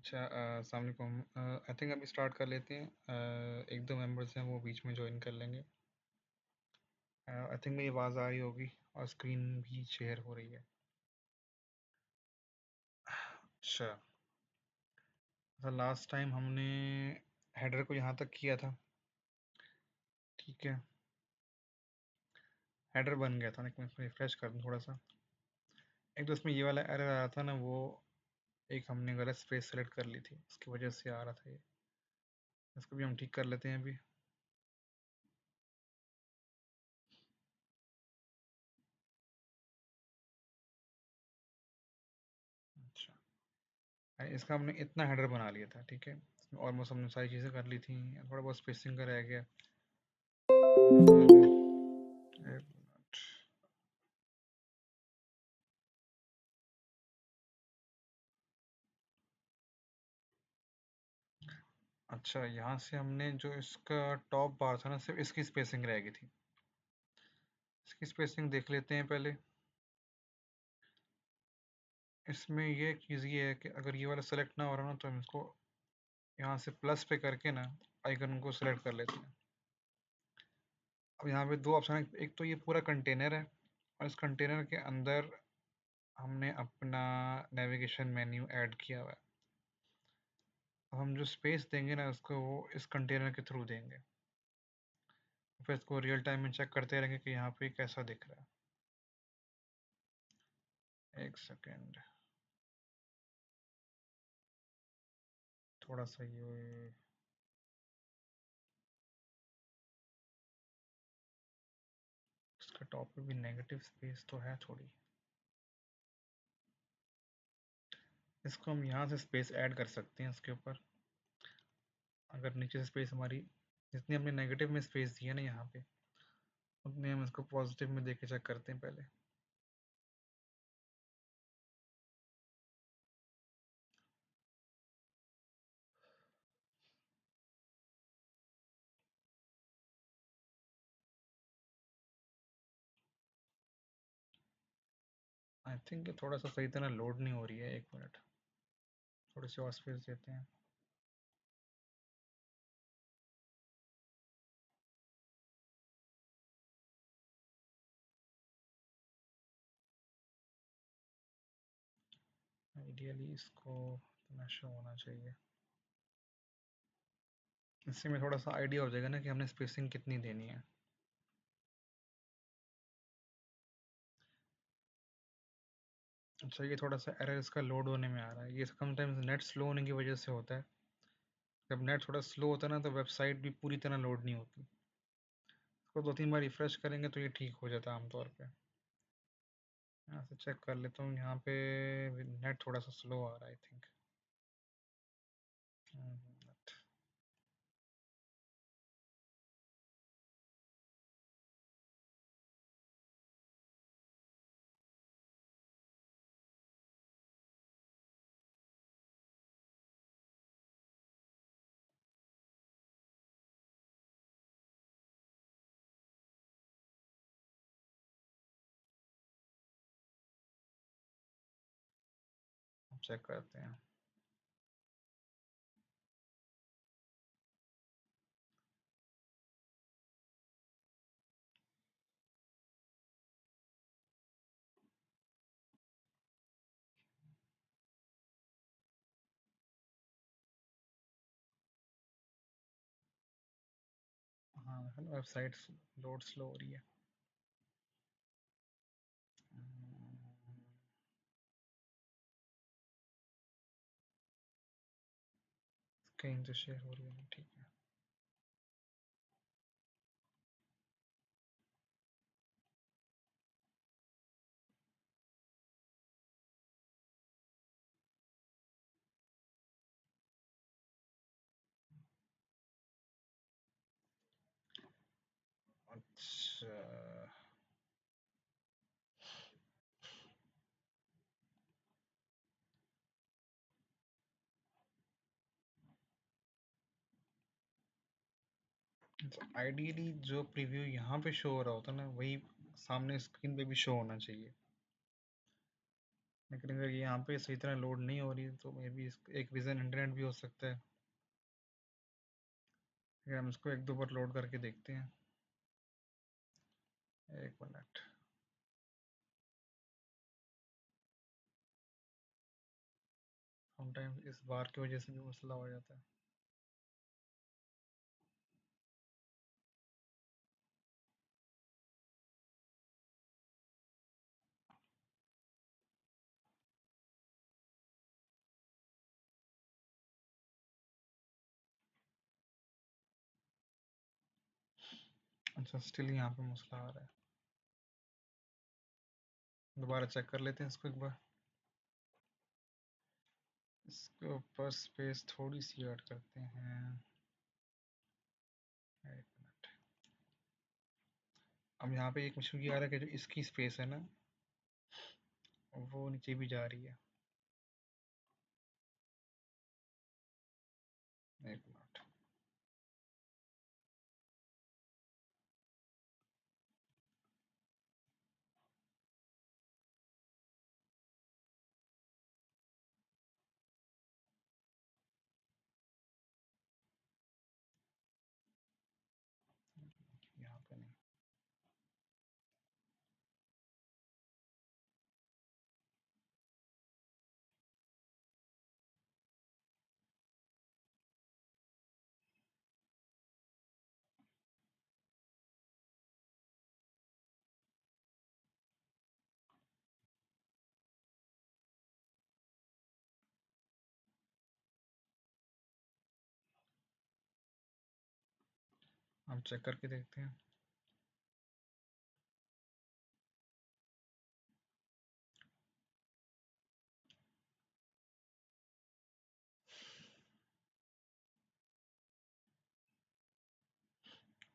अच्छा, अस्सलाम वालेकुम। आई थिंक अभी स्टार्ट कर लेते हैं। एक दो मेंबर्स हैं वो बीच में ज्वाइन कर लेंगे। आई थिंक मेरी आवाज़ आ रही होगी और स्क्रीन भी शेयर हो रही है। अच्छा, तो लास्ट टाइम हमने हेडर को यहाँ तक किया था। ठीक है, हेडर बन गया था, लेकिन मैं इसको रिफ्रेश कर दूँ थोड़ा सा। एक तो इसमें ये वाला एरर आ रहा था ना, वो एक हमने गलत स्पेस सेलेक्ट कर ली थी, उसकी वजह से आ रहा था ये। इसको भी हम ठीक कर लेते हैं अभी। अच्छा, इसका हमने इतना हेडर बना लिया था। ठीक है, ऑलमोस्ट हमने सारी चीज़ें कर ली थी। थोड़ा बहुत स्पेसिंग का रह गया। एक मिनट। अच्छा, यहाँ से हमने जो इसका टॉप बार था ना, सिर्फ इसकी स्पेसिंग रह गई थी। इसकी स्पेसिंग देख लेते हैं पहले। इसमें ये चीज़ ये है कि अगर ये वाला सेलेक्ट ना हो रहा ना, तो हम इसको यहाँ से प्लस पे करके ना आइकन को सेलेक्ट कर लेते हैं। अब यहाँ पे दो ऑप्शन है, एक तो ये पूरा कंटेनर है और इस कंटेनर के अंदर हमने अपना नेविगेशन मेन्यू ऐड किया हुआ है। अब हम जो स्पेस देंगे ना उसको, वो इस कंटेनर के थ्रू देंगे। फिर इसको रियल टाइम में चेक करते रहेंगे कि यहाँ पे कैसा दिख रहा है। एक सेकेंड, थोड़ा सा ये इसका टॉप पे भी नेगेटिव स्पेस तो है थोड़ी। इसको हम यहाँ से स्पेस ऐड कर सकते हैं इसके ऊपर। अगर नीचे से स्पेस हमारी, जितनी हमने नेगेटिव में स्पेस दी है ना यहाँ पे, उतनी हम इसको पॉजिटिव में देके चेक करते हैं पहले। आई थिंक ये थोड़ा सा सही तरह लोड नहीं हो रही है। एक मिनट, थोड़ी सी और स्पेस देते हैं। आइडियली इसको इतना शो होना चाहिए। इससे में थोड़ा सा आइडिया हो जाएगा ना कि हमने स्पेसिंग कितनी देनी है। अच्छा, ये थोड़ा सा एरर इसका लोड होने में आ रहा है। ये समटाइम्स नेट स्लो होने की वजह से होता है। जब नेट थोड़ा स्लो होता है ना, तो वेबसाइट भी पूरी तरह लोड नहीं होती। इसको दो तीन बार रिफ्रेश करेंगे तो ये ठीक हो जाता है आमतौर पे। यहाँ से चेक कर लेता हूँ, यहाँ पे नेट थोड़ा सा स्लो आ रहा है आई थिंक। चेक करते हैं। हाँ, वेबसाइट लोड स्लो हो रही है। स्क्रीन तो शेयर हो रही है, ठीक है। अच्छा, आइडियली जो प्रीव्यू यहाँ पे शो हो रहा होता है ना, वही सामने स्क्रीन पे भी शो होना चाहिए। लेकिन अगर ये यहाँ पे सही तरह लोड नहीं हो रही तो मे बी एक रीज़न इंटरनेट भी हो सकता है। अगर हम इसको एक दो बार लोड करके देखते हैं। एक मिनट। समटाइम्स इस बार की वजह से भी मसला हो जाता है। अच्छा, स्टिल यहाँ पे मसला आ रहा है। दोबारा चेक कर लेते हैं इसको एक बार। इसके ऊपर स्पेस थोड़ी सी ऐड करते हैं। एक मिनट। अब यहाँ पे एक मुश्किल ये आ रहा है कि जो इसकी स्पेस है ना, वो नीचे भी जा रही है। एक मिनट। यहाँ पे नहीं। हम चेक करके देखते हैं।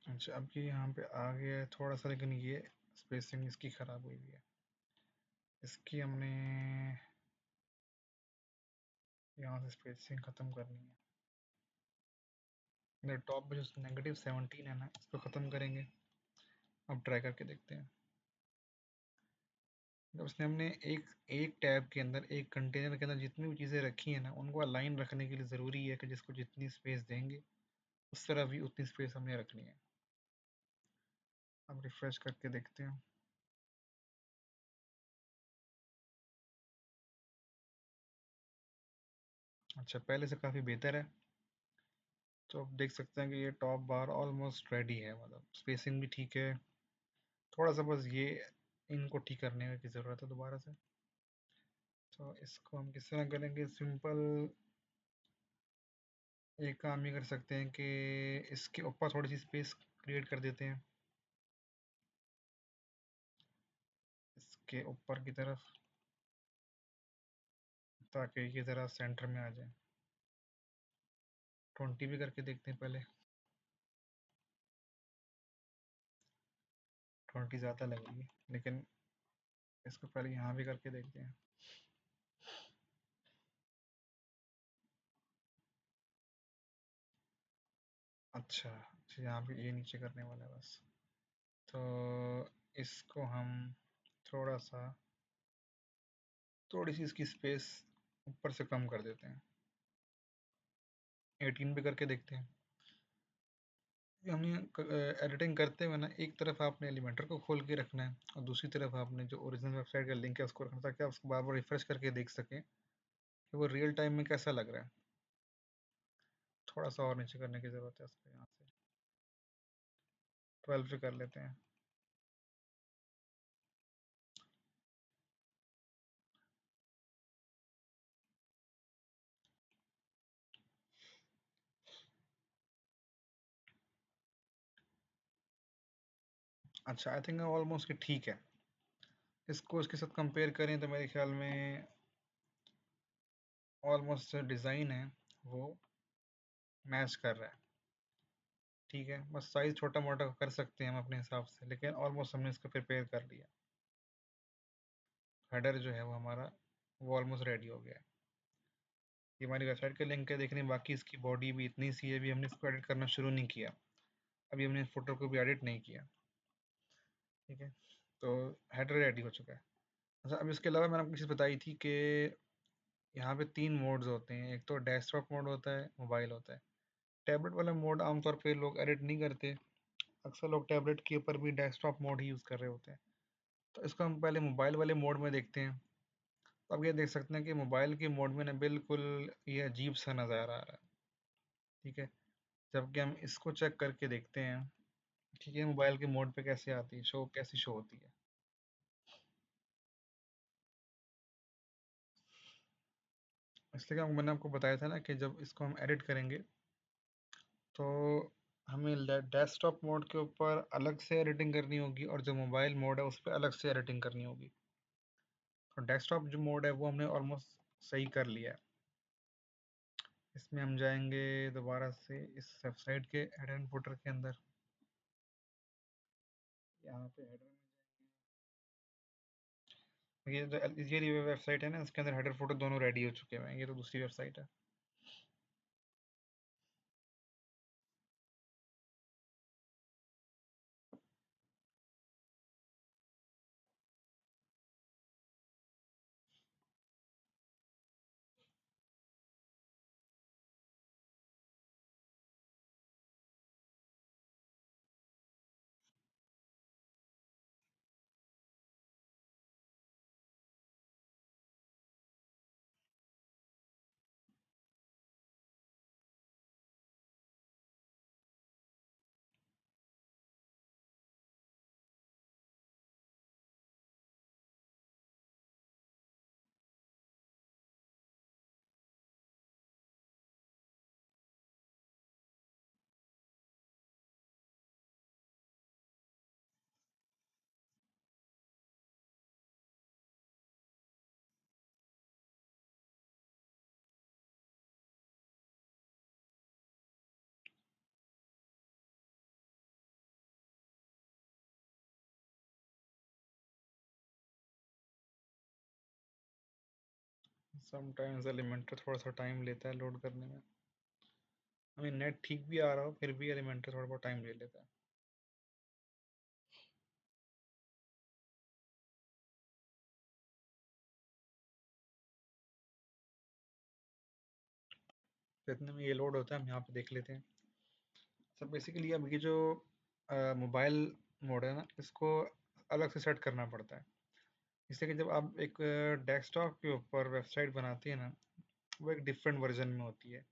अच्छा, अब ये यहाँ पे आ गया है थोड़ा सा, लेकिन ये स्पेसिंग इसकी ख़राब हुई है। इसकी हमने यहाँ से स्पेसिंग ख़त्म करनी है। मेरे टॉप पे जो -17 है ना, इसको ख़त्म करेंगे। अब ट्राई करके देखते हैं। जब उसने हमने एक एक टैब के अंदर, एक कंटेनर के अंदर जितनी भी चीज़ें रखी हैं ना, उनको अलाइन रखने के लिए ज़रूरी है कि जिसको जितनी स्पेस देंगे उस तरह भी उतनी स्पेस हमने रखनी है। अब रिफ्रेश करके देखते हैं। अच्छा, पहले से काफ़ी बेहतर है। तो अब देख सकते हैं कि ये टॉप बार ऑलमोस्ट रेडी है, मतलब स्पेसिंग भी ठीक है। थोड़ा सा बस ये इनको ठीक करने की ज़रूरत है दोबारा से। तो इसको हम किस तरह करेंगे? सिंपल एक काम ये कर सकते हैं कि इसके ऊपर थोड़ी सी स्पेस क्रिएट कर देते हैं, इसके ऊपर की तरफ, ताकि ये ज़रा सेंटर में आ जाए। 20 भी करके देखते हैं पहले। 20 ज़्यादा लग रही है, लेकिन इसको पहले यहाँ भी करके देखते हैं। अच्छा अच्छा, यहाँ पे ये नीचे करने वाला है बस। तो इसको हम थोड़ा सा, थोड़ी सी इसकी स्पेस ऊपर से कम कर देते हैं। 18 भी करके देखते हैं। ये हमने एडिटिंग करते हुए ना, एक तरफ आपने एलिमेंटर को खोल के रखना है और दूसरी तरफ आपने जो ओरिजिनल वेबसाइट का लिंक है उसको रखना, ताकि आप उसको बार बार रिफ्रेश करके देख सकें कि वो रियल टाइम में कैसा लग रहा है। थोड़ा सा और नीचे करने की ज़रूरत है उसको, यहाँ से 12 पे कर लेते हैं। अच्छा, आई थिंक ऑलमोस्ट ठीक है। इसको इसके साथ कंपेयर करें तो मेरे ख्याल में ऑलमोस्ट डिज़ाइन है वो मैच कर रहा है। ठीक है, बस साइज़ छोटा मोटा कर सकते हैं हम अपने हिसाब से, लेकिन ऑलमोस्ट हमने इसको प्रिपेयर कर लिया। हेडर जो है वो हमारा, वो ऑलमोस्ट रेडी हो गया है। ये हमारी वेबसाइट के लिंक है, देखने बाकी। इसकी बॉडी भी इतनी सी है, अभी हमने इसको एडिट करना शुरू नहीं किया। अभी हमने फोटो को भी एडिट नहीं किया। ठीक है, तो हेडर रेडी हो चुका है। अच्छा, अब इसके अलावा मैंने आपको चीज़ बताई थी कि यहाँ पे 3 मोड्स होते हैं, एक तो डेस्कटॉप मोड होता है, मोबाइल होता है। टैबलेट वाला मोड आमतौर पे लोग एडिट नहीं करते, अक्सर लोग टैबलेट के ऊपर भी डेस्कटॉप मोड ही यूज़ कर रहे होते हैं। तो इसको हम पहले मोबाइल वाले मोड में देखते हैं। तो अब ये देख सकते हैं कि मोबाइल के मोड में ना बिल्कुल ये अजीब सा नज़ारा आ रहा है, ठीक है? जबकि हम इसको चेक करके देखते हैं, ठीक है, मोबाइल के मोड पे कैसे आती है, शो कैसी शो होती है। इसलिए क्या मैंने आपको बताया था ना कि जब इसको हम एडिट करेंगे तो हमें डेस्कटॉप मोड के ऊपर अलग से एडिटिंग करनी होगी और जो मोबाइल मोड है उस पर अलग से एडिटिंग करनी होगी। तो डेस्कटॉप जो मोड है वो हमने ऑलमोस्ट सही कर लिया है। इसमें हम जाएंगे दोबारा से इस वेबसाइट के हेडर एंड फुटर के अंदर। यहाँ पे हेडर में ये जो ये वेबसाइट है ना, इसके अंदर हेडर फुटर दोनों रेडी हो चुके हैं। ये तो दूसरी वेबसाइट है। समटाइम्स एलिमेंटर थोड़ा सा टाइम लेता है लोड करने में। हमें नेट ठीक भी आ रहा हो फिर भी एलिमेंटर थोड़ा बहुत टाइम ले लेता है। तो इतने में ये लोड होता है, हम यहाँ पे देख लेते हैं। सब बेसिकली अब ये जो मोबाइल मोड है ना, इसको अलग से सेट करना पड़ता है। इसलिए कि जब आप एक डेस्कटॉप के ऊपर वेबसाइट बनाती है ना, वो एक डिफरेंट वर्जन में होती है।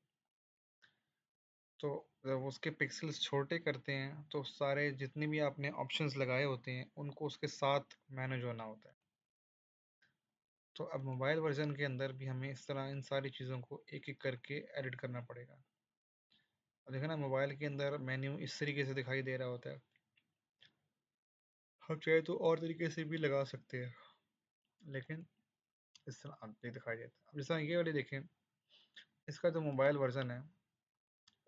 तो जब उसके पिक्सल्स छोटे करते हैं तो सारे जितने भी आपने ऑप्शंस लगाए होते हैं उनको उसके साथ मैनेज होना होता है। तो अब मोबाइल वर्जन के अंदर भी हमें इस तरह इन सारी चीज़ों को एक एक करके एडिट करना पड़ेगा। और देखो ना, मोबाइल के अंदर मेन्यू इस तरीके से दिखाई दे रहा होता है। हम चाहे तो और तरीके से भी लगा सकते हैं, लेकिन इस तरह अब ये दिखाई देता है। अब जैसा ये वाली देखें, इसका जो मोबाइल वर्जन है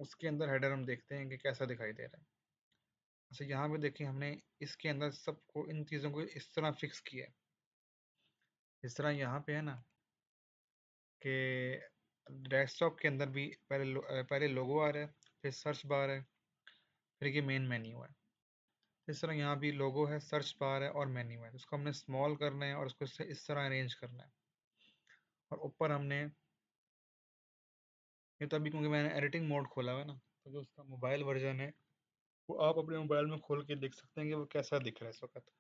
उसके अंदर हेडर हम देखते हैं कि कैसा दिखाई दे रहा है। अच्छा, यहाँ पे देखिए हमने इसके अंदर सबको इन चीज़ों को इस तरह फिक्स किया है। इस तरह यहाँ पे है ना कि डेस्कटॉप के अंदर भी पहले लोगो आ रहा है, फिर सर्च बार है, फिर ये मेन मेन्यू है। इस तरह यहाँ भी लोगो है, सर्च बार है और मेन्यू है। उसको हमने स्मॉल करना है और उसको इस तरह अरेंज करना है। और ऊपर हमने ये तो अभी क्योंकि मैंने एडिटिंग मोड खोला हुआ है ना, तो जो उसका मोबाइल वर्जन है वो आप अपने मोबाइल में खोल के देख सकते हैं कि वो कैसा दिख रहा है इस वक्त।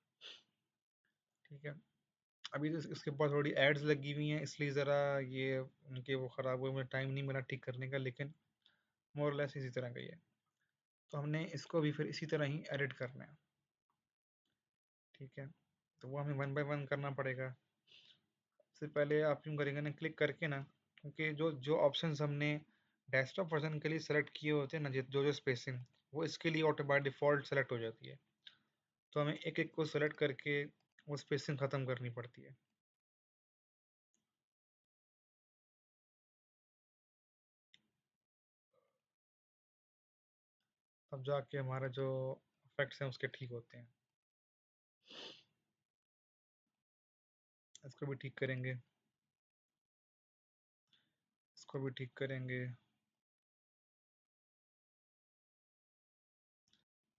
ठीक है। अभी तो इसके ऊपर थोड़ी एड्स लगी हुई हैं, इसलिए ज़रा ये उनके वो ख़राब हुए, मुझे टाइम नहीं मिला ठीक करने का, लेकिन मोर लेस इसी तरह का ही है। तो हमने इसको भी फिर इसी तरह ही एडिट करना है। ठीक है। तो वो हमें वन बाय वन करना पड़ेगा। सबसे पहले आप यूँ करेंगे ना, क्लिक करके ना, क्योंकि जो जो ऑप्शंस हमने डेस्कटॉप वर्जन के लिए सेलेक्ट किए होते हैं ना, जो जो स्पेसिंग, वो इसके लिए ऑटो बाय डिफ़ॉल्ट सेलेक्ट हो जाती है। तो हमें एक एक को सेलेक्ट करके वो स्पेसिंग ख़त्म करनी पड़ती है। तब जाके हमारा जो इफेक्ट्स हैं उसके ठीक होते हैं। इसको भी ठीक करेंगे, इसको भी ठीक करेंगे।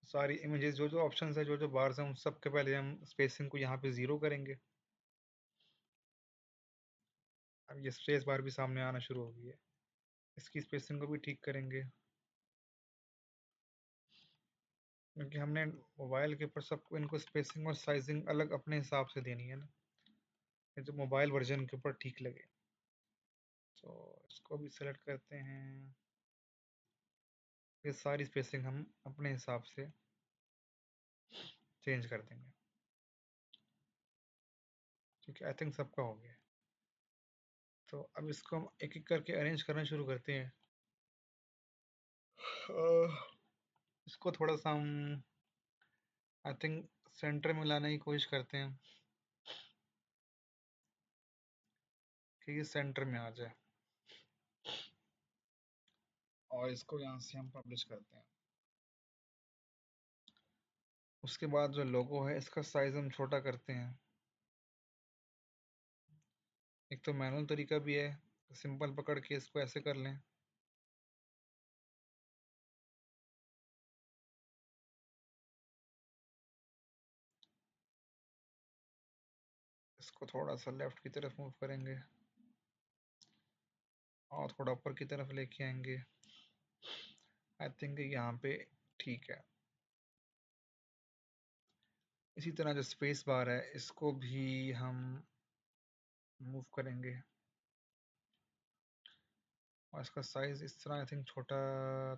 सारी इमेजेस जो जो ऑप्शंस है, जो जो बार्स हैं, उन सब के पहले हम स्पेसिंग को यहाँ पे ज़ीरो करेंगे। अब ये स्पेस बार भी सामने आना शुरू हो गई है। इसकी स्पेसिंग को भी ठीक करेंगे, क्योंकि हमने मोबाइल के ऊपर सबको इनको स्पेसिंग और साइजिंग अलग अपने हिसाब से देनी है ना, ये जो मोबाइल वर्जन के ऊपर ठीक लगे। तो इसको भी सेलेक्ट करते हैं। ये सारी स्पेसिंग हम अपने हिसाब से चेंज कर देंगे, क्योंकि आई थिंक सबका हो गया। तो अब इसको हम एक एक करके अरेंज करना शुरू करते हैं। इसको थोड़ा सा हम आई थिंक सेंटर में लाने की कोशिश करते हैं कि ये सेंटर में आ जाए, और इसको यहाँ से हम पब्लिश करते हैं। उसके बाद जो लोगो है इसका साइज हम छोटा करते हैं। एक तो मैनुअल तरीका भी है, सिंपल पकड़ के इसको ऐसे कर लें। इसको थोड़ा सा लेफ्ट की तरफ मूव करेंगे और थोड़ा ऊपर की तरफ लेके आएंगे। आई थिंक यहाँ पे ठीक है। इसी तरह जो स्पेस बार है इसको भी हम मूव करेंगे, और इसका साइज इस तरह आई थिंक छोटा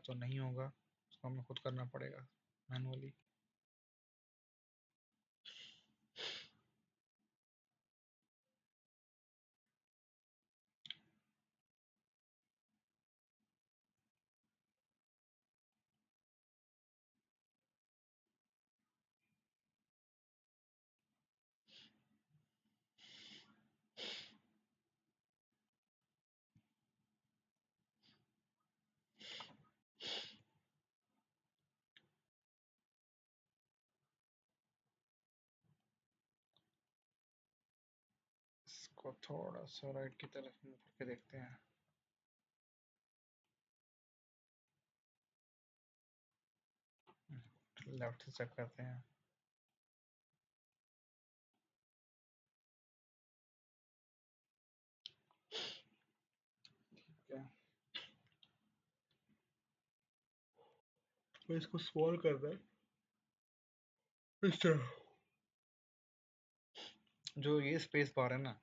तो नहीं होगा, उसको हमें खुद करना पड़ेगा मैनुअली। इसको थोड़ा सा राइट की तरफ मूव करके देखते हैं। लेफ्ट से चेक करते हैं। क्या तो इसको सॉल्व कर रहे हैं इस तरह। जो ये स्पेस बार है ना,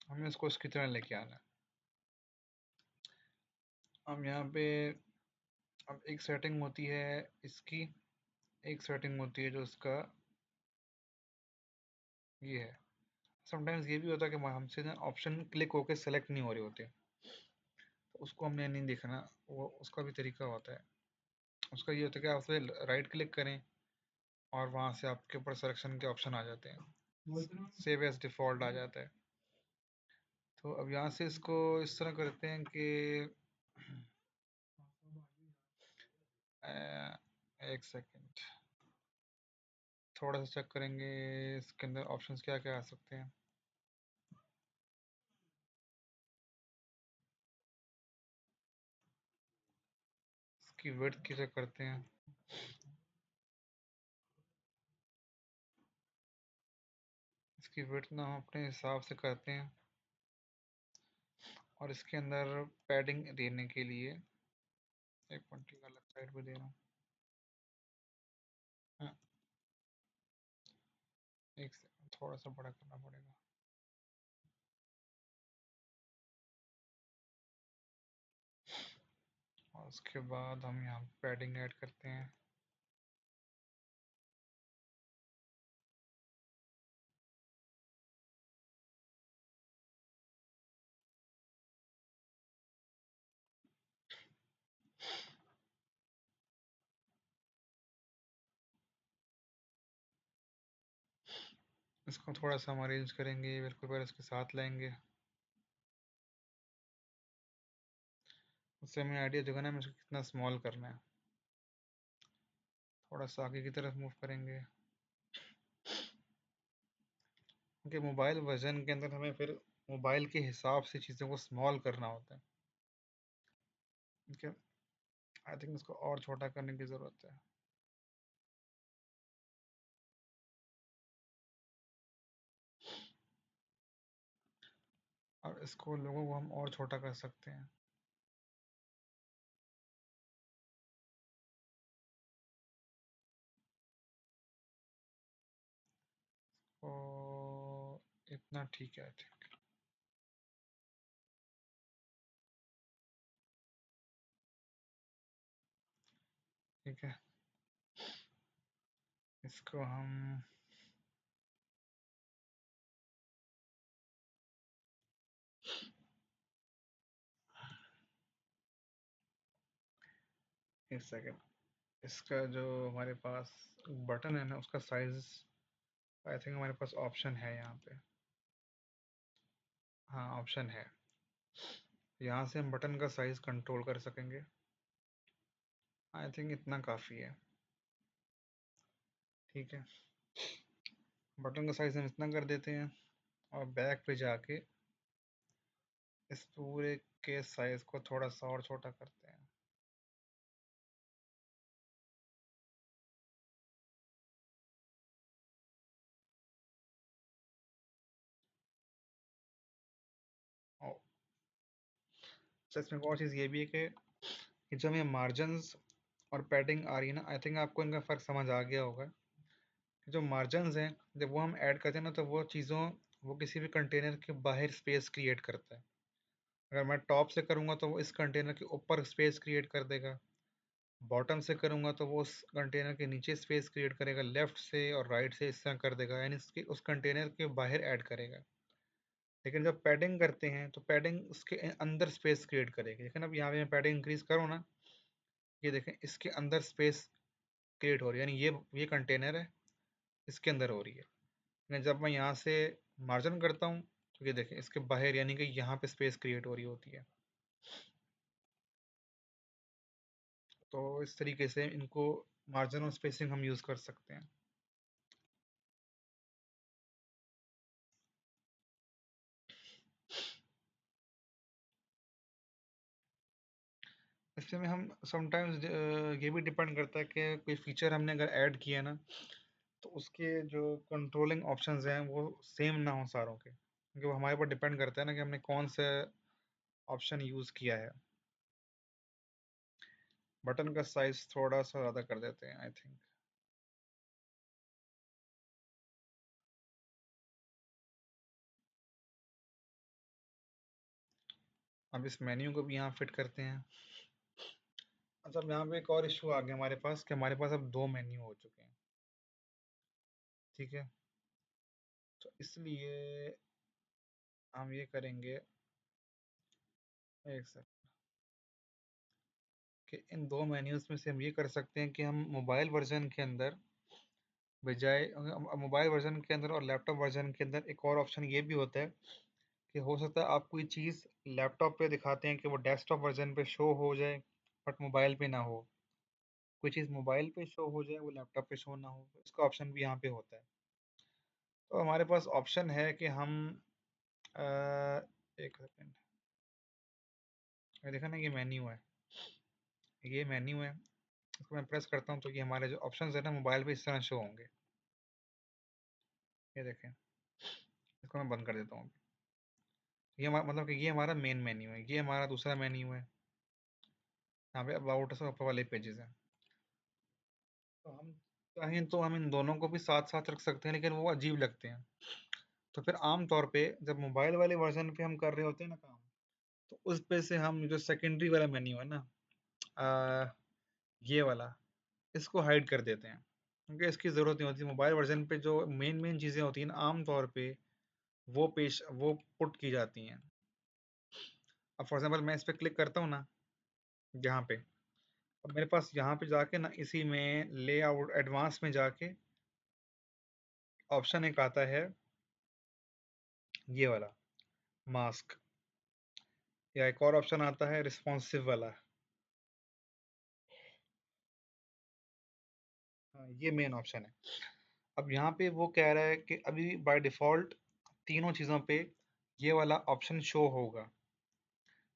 हमें इसको इसकी तरह लेके आना है। हम यहाँ पे अब एक सेटिंग होती है इसकी, एक सेटिंग होती है जो इसका ये है। समटाइम्स ये भी होता है कि हमसे ना ऑप्शन क्लिक होके सेलेक्ट नहीं हो रहे होते, तो उसको हमने नहीं देखना, वो उसका भी तरीका होता है। उसका ये होता है कि आप उस पर राइट क्लिक करें और वहाँ से आपके ऊपर सिलेक्शन के ऑप्शन आ जाते हैं, सेव एज डिफ़ॉल्ट आ जाता है। तो अब यहाँ से इसको इस तरह करते हैं कि एक सेकेंड, थोड़ा सा चेक करेंगे इसके अंदर ऑप्शंस क्या क्या आ सकते हैं। इसकी विड्थ की चेक करते हैं। इसकी विड्थ ना हम अपने हिसाब से करते हैं, और इसके अंदर पैडिंग देने के लिए एक मिनट अलग साइड पे दे रहा हूँ। हाँ, एक सेकंड थोड़ा सा बड़ा करना पड़ेगा। और उसके बाद हम यहाँ पैडिंग ऐड करते हैं। इसको थोड़ा सा हम अरेंज करेंगे, बिल्कुल पर इसके साथ लाएंगे, उससे हमें आइडिया होगा ना हमें इसको कितना स्मॉल करना है। थोड़ा सा आगे की तरफ मूव करेंगे, क्योंकि मोबाइल वर्जन के अंदर हमें फिर मोबाइल के हिसाब से चीज़ों को स्मॉल करना होता है। ठीक है, आई थिंक इसको और छोटा करने की ज़रूरत है। अब इसको लोगों को हम और छोटा कर सकते हैं। तो इतना ठीक है, ठीक। ठीक है, इसको हम एक सेकेंड, इसका जो हमारे पास बटन है ना उसका साइज, आई थिंक हमारे पास ऑप्शन है यहाँ पे। हाँ, ऑप्शन है। यहाँ से हम बटन का साइज कंट्रोल कर सकेंगे। आई थिंक इतना काफ़ी है। ठीक है, बटन का साइज हम इतना कर देते हैं और बैक पे जाके इस पूरे के साइज को थोड़ा सा और छोटा करते हैं। और अच्छा, इसमें एक और चीज़ ये भी है कि जब ये मार्जिन्स और पैडिंग आ रही है ना, आई थिंक आपको इनका फ़र्क समझ आ गया होगा कि जो मार्जिन्स हैं जब वो हम ऐड करते हैं ना तो वो किसी भी कंटेनर के बाहर स्पेस क्रिएट करता है। अगर मैं टॉप से करूँगा तो वो इस कंटेनर के ऊपर स्पेस क्रिएट कर देगा, बॉटम से करूँगा तो वो उस कंटेनर के नीचे स्पेस क्रिएट करेगा, लेफ्ट से और राइट से इस तरह कर देगा, यानी इसके उस कंटेनर के बाहर ऐड करेगा। लेकिन जब पैडिंग करते हैं तो पैडिंग उसके अंदर स्पेस क्रिएट करेगी। लेकिन अब यहाँ पे मैं पैडिंग इंक्रीज करूँ ना, ये देखें इसके अंदर स्पेस क्रिएट हो रही है, यानी ये कंटेनर है, इसके अंदर हो रही है। लेकिन जब मैं यहाँ से मार्जिन करता हूँ तो ये देखें इसके बाहर, यानी कि यहाँ पे स्पेस क्रिएट हो रही होती है। तो इस तरीके से इनको मार्जिन और स्पेसिंग हम यूज़ कर सकते हैं। इसमें हम समटाइम्स ये भी डिपेंड करता है कि कोई फीचर हमने अगर ऐड किया ना तो उसके जो कंट्रोलिंग ऑप्शंस हैं वो सेम ना हो सारों के, क्योंकि वो हमारे ऊपर डिपेंड करता है ना कि हमने कौन सा ऑप्शन यूज़ किया है। बटन का साइज थोड़ा सा ज़्यादा कर देते हैं आई थिंक। अब इस मेन्यू को भी यहाँ फिट करते हैं। अच्छा, अब यहाँ पे एक और इशू आ गया हमारे पास कि हमारे पास अब दो मेन्यू हो चुके हैं। ठीक है, तो इसलिए हम ये करेंगे, एक सेकंड, कि इन दो मेन्यूज़ में से हम ये कर सकते हैं कि हम मोबाइल वर्जन के अंदर बजाय मोबाइल वर्जन के अंदर और लैपटॉप वर्जन के अंदर एक और ऑप्शन ये भी होता है कि हो सकता है आप कोई चीज़ लैपटॉप पे दिखाते हैं कि वो डेस्कटॉप वर्जन पे शो हो जाए बट मोबाइल पे ना हो, कोई चीज़ मोबाइल पे शो हो जाए वो लैपटॉप पे शो ना हो, इसका ऑप्शन भी यहाँ पे होता है। तो हमारे पास ऑप्शन है कि हम अ, एक सेकेंड, ये देखा ना, ये मेन्यू है, ये मेन्यू है, इसको मैं प्रेस करता हूँ तो ये हमारे जो ऑप्शंस है ना मोबाइल पे इस तरह शो होंगे। ये देखें, इसको मैं बंद कर देता हूँ। ये हमारा मतलब कि ये हमारा मेन मेन्यू है, ये हमारा दूसरा मेन्यू है, यहाँ पे अबाउट सब ऊपर वाले पेजेस हैं। तो हम चाहें तो हम इन दोनों को भी साथ साथ रख सकते हैं, लेकिन वो अजीब लगते हैं। तो फिर आम तौर पे जब मोबाइल वाले वर्जन पे हम कर रहे होते हैं ना काम, तो उस पे से हम जो सेकेंडरी वाला मेन्यू है ना, आ, ये वाला, इसको हाइड कर देते हैं, क्योंकि इसकी ज़रूरत नहीं होती। मोबाइल वर्जन पे जो मेन मेन चीज़ें होती हैं ना आम तौर पे वो पुट की जाती हैं। अब फॉर एग्जांपल मैं इस पे क्लिक करता हूँ ना, यहाँ पे, अब मेरे पास यहाँ पे जाके ना इसी में लेआउट एडवांस में जाके ऑप्शन एक आता है, ये वाला मास्क, या एक और ऑप्शन आता है रिस्पॉन्सिव वाला। हाँ, ये मेन ऑप्शन है। अब यहाँ पे वो कह रहा है कि अभी बाय डिफ़ॉल्ट तीनों चीज़ों पे ये वाला ऑप्शन शो होगा,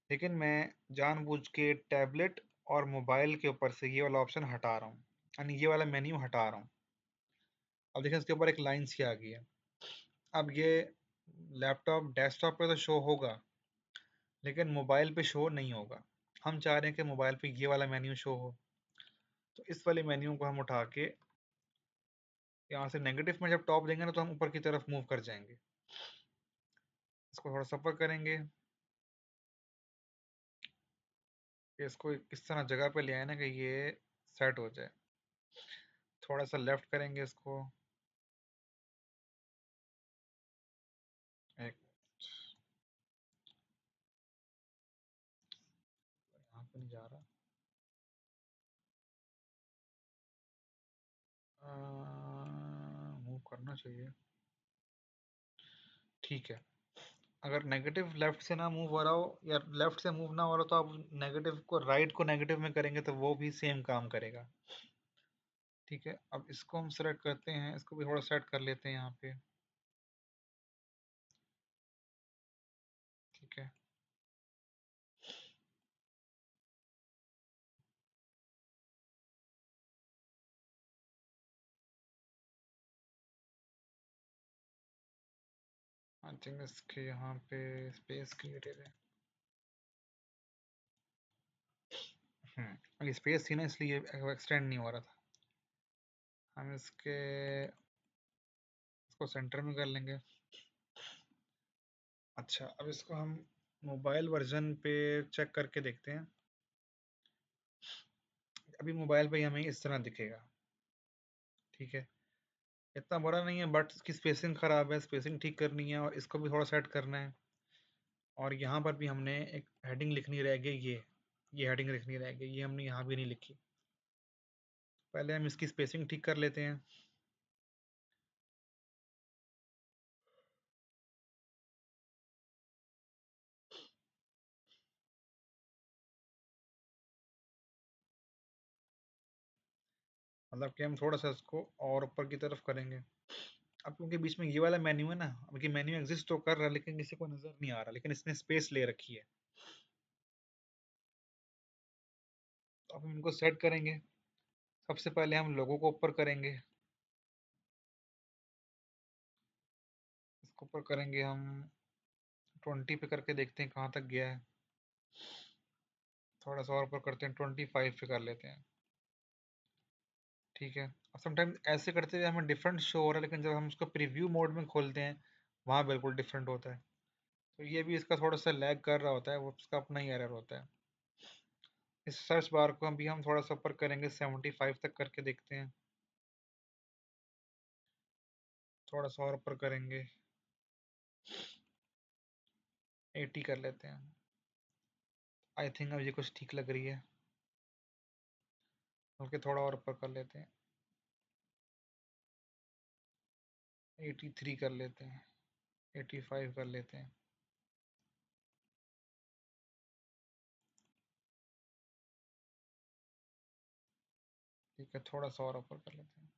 लेकिन मैं जानबूझ के टैबलेट और मोबाइल के ऊपर से ये वाला ऑप्शन हटा रहा हूँ, यानी ये वाला मेन्यू हटा रहा हूँ। अब देखिए इसके ऊपर एक लाइन सी आ गई है। अब ये लैपटॉप डेस्कटॉप पे तो शो होगा, लेकिन मोबाइल पे शो नहीं होगा। हम चाह रहे हैं कि मोबाइल पे ये वाला मेन्यू शो हो, तो इस वाले मेन्यू को हम उठा के यहाँ से नेगेटिव में जब टॉप देंगे ना, तो हम ऊपर की तरफ मूव कर जाएंगे। इसको थोड़ा सफर करेंगे कि इसको इस तरह जगह पे ले आए ना कि ये सेट हो जाए। थोड़ा सा लेफ्ट करेंगे इसको, एक यहाँ पे नहीं जा रहा, मूव करना चाहिए। ठीक है, अगर नेगेटिव लेफ्ट से ना मूव हो रहा हो या लेफ्ट से मूव ना हो रहा, तो आप नेगेटिव को राइट को नेगेटिव में करेंगे तो वो भी सेम काम करेगा। ठीक है, अब इसको हम सेलेक्ट करते हैं, इसको भी थोड़ा सेट कर लेते हैं यहाँ पे। ठीक है, आई थिंक इसके यहाँ पे स्पेस क्रिएटेड है। ये स्पेस थी ना, इसलिए एक्सटेंड नहीं हो रहा था। हम इसको सेंटर में कर लेंगे। अच्छा, अब इसको हम मोबाइल वर्जन पे चेक करके देखते हैं। अभी मोबाइल पे हमें इस तरह दिखेगा। ठीक है, इतना बड़ा नहीं है, बट इसकी स्पेसिंग खराब है, स्पेसिंग ठीक करनी है और इसको भी थोड़ा सेट करना है। और यहाँ पर भी हमने एक हेडिंग लिखनी रह गई, ये हेडिंग लिखनी रह गई, ये हमने यहाँ भी नहीं लिखी। पहले हम इसकी स्पेसिंग ठीक कर लेते हैं। मतलब कि हम थोड़ा सा इसको और ऊपर की तरफ करेंगे। अब क्योंकि बीच में ये वाला मेन्यू है ना, अब ये मेन्यू एग्जिस्ट तो कर रहा है लेकिन किसी को नजर नहीं आ रहा, लेकिन इसने स्पेस ले रखी है। तो अब हम इनको सेट करेंगे। सबसे पहले हम लोगों को ऊपर करेंगे, इसको ऊपर करेंगे हम 20 पे करके देखते हैं कहाँ तक गया है। थोड़ा सा और ऊपर करते हैं, 25 पे कर लेते हैं। ठीक है, अब समटाइम्स ऐसे करते हुए हमें डिफरेंट शो हो रहा है, लेकिन जब हम उसको प्रीव्यू मोड में खोलते हैं, वहाँ बिल्कुल डिफरेंट होता है। तो ये भी इसका थोड़ा सा लैग कर रहा होता है, वो उसका अपना ही एरर होता है। इस सर्च बार को भी हम थोड़ा सा ऊपर करेंगे, 75 तक करके देखते हैं। थोड़ा सा और ऊपर करेंगे, 80 कर लेते हैं। आई थिंक अब ये कुछ ठीक लग रही है, बल्कि थोड़ा और ऊपर कर लेते हैं, 83 कर लेते हैं, 85 कर लेते हैं। ठीक है, थोड़ा सा और ऊपर कर लेते हैं।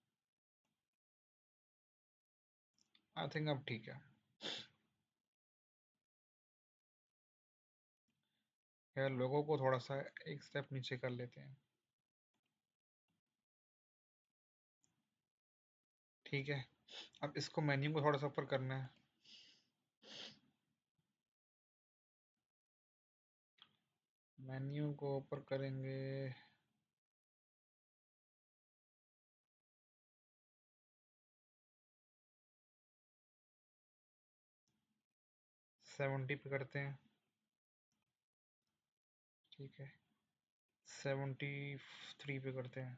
आई थिंक अब ठीक है। यार लोगों को थोड़ा सा एक स्टेप नीचे कर लेते हैं। ठीक है, अब इसको मेन्यू को थोड़ा सा ऊपर करना है। मेन्यू को ऊपर करेंगे, 70 पे करते हैं। ठीक है, 73 पे करते हैं।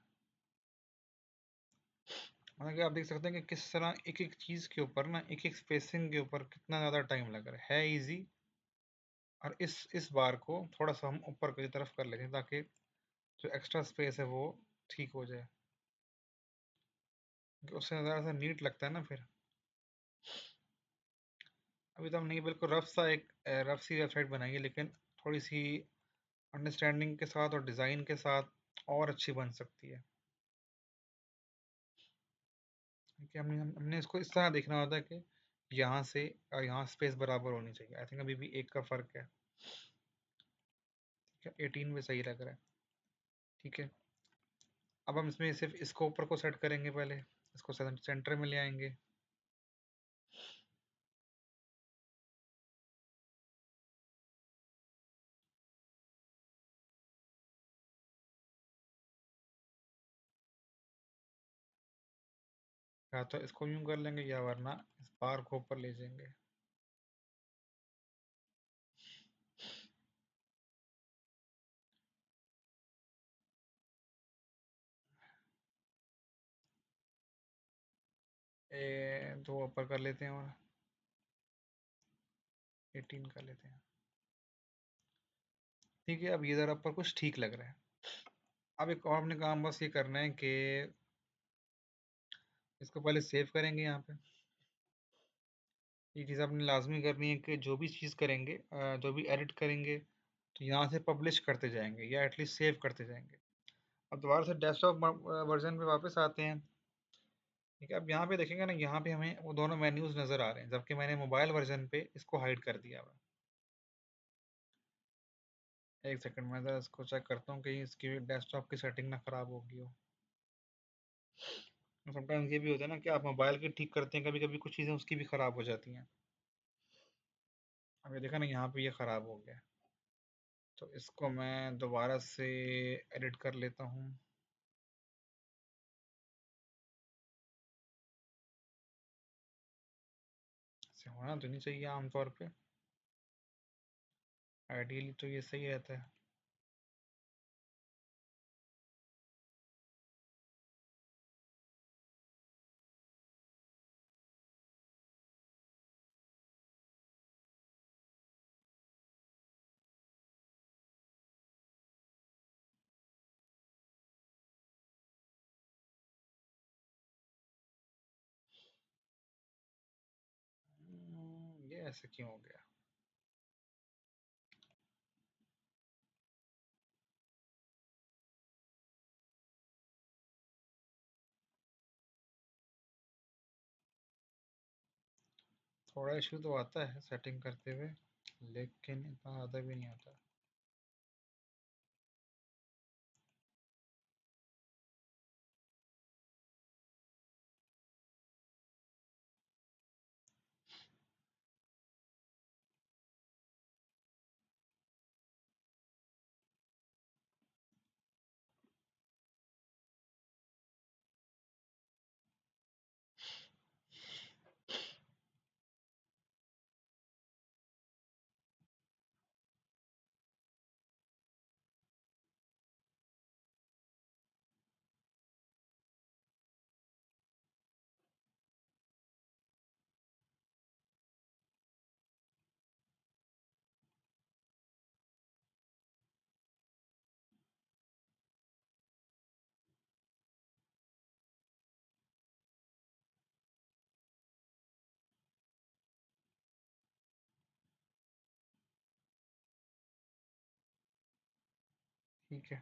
मतलब कि आप देख सकते हैं कि किस तरह एक एक चीज़ के ऊपर ना, एक एक स्पेसिंग के ऊपर कितना ज़्यादा टाइम लग रहा है इजी। और इस बार को थोड़ा सा हम ऊपर की तरफ कर लेते हैं, ताकि जो एक्स्ट्रा स्पेस है वो ठीक हो जाए, क्योंकि उससे ज़्यादा सा नीट लगता है ना फिर। अभी तो हम नहीं, बिल्कुल रफ सा एक रफ सी वेबसाइट बनाएंगे, लेकिन थोड़ी सी अंडरस्टैंडिंग के साथ और डिज़ाइन के साथ और अच्छी बन सकती है। क्योंकि हमने इसको इस तरह देखना होता है कि यहाँ से और यहाँ स्पेस बराबर होनी चाहिए। आई थिंक अभी भी एक का फ़र्क है। ठीक है, 18 में सही लग रहा है। ठीक है, अब हम इसमें सिर्फ इसको ऊपर को सेट करेंगे, पहले इसको सेंटर में ले आएंगे। या तो इसको यूं कर लेंगे या वरना इस बार को ऊपर ले जाएंगे। दो ऊपर कर लेते हैं और 18 कर लेते हैं। ठीक है, अब ये ज़रा ऊपर कुछ ठीक लग रहा है। अब एक और अपने काम बस ये करना है कि इसको पहले सेव करेंगे यहाँ पे। ये चीज़ आपने लाजमी करनी है कि जो भी चीज़ करेंगे, जो भी एडिट करेंगे, तो यहाँ से पब्लिश करते जाएंगे या एटलीस्ट सेव करते जाएंगे। अब दोबारा से डेस्कटॉप वर्जन पे वापस आते हैं। ठीक है, अब यहाँ पे देखेंगे ना, यहाँ पे हमें वो दोनों मेन्यूज नज़र आ रहे हैं, जबकि मैंने मोबाइल वर्जन पे इसको हाइड कर दिया हुआ है। एक सेकंड में ज़रा इसको चेक करता हूँ कहीं इसकी डेस्कटॉप की सेटिंग ना ख़राब हो गई हो। समटाइम्स ये भी होता है ना कि आप मोबाइल की ठीक करते हैं, कभी कभी कुछ चीज़ें उसकी भी ख़राब हो जाती हैं। अब ये देखा ना, यहाँ पे ये ख़राब हो गया, तो इसको मैं दोबारा से एडिट कर लेता हूँ। ऐसे होना तो नहीं चाहिए आमतौर पे, आइडियली तो ये सही रहता है। ये ऐसे क्यों हो गया? थोड़ा इशू तो आता है सेटिंग करते हुए, लेकिन इतना ज़्यादा भी नहीं आता। ठीक है,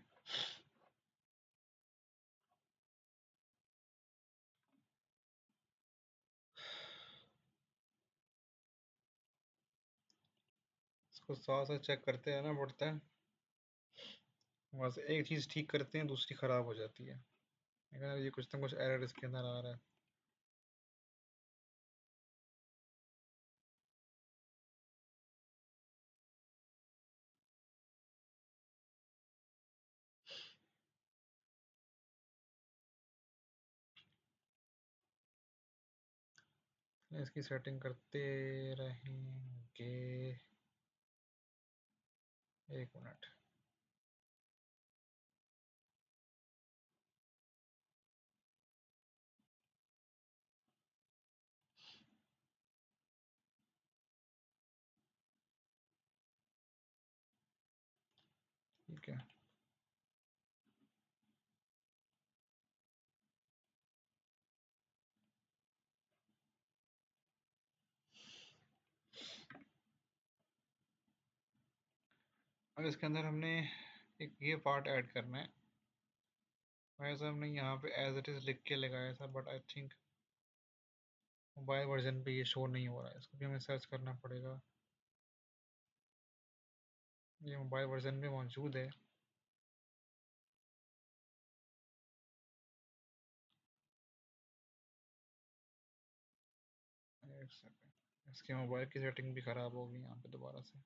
इसको साथ साथ चेक करते रहना पड़ता है। बस एक चीज़ ठीक करते हैं, दूसरी ख़राब हो जाती है। अगर ये कुछ ना कुछ एरर इसके अंदर आ रहा है। इसकी सेटिंग करते रहेंगे। एक मिनट। ठीक है, अब इसके अंदर हमने एक ये पार्ट ऐड करना है। वैसे हमने यहाँ पे एज इट इज़ लिख के लगाया था, but I think mobile version पे ये शो नहीं हो रहा है। इसको भी हमें सर्च करना पड़ेगा। ये मोबाइल वर्जन में मौजूद है। एक सेकंड, इसके मोबाइल की सेटिंग भी ख़राब हो गई यहाँ पे दोबारा से।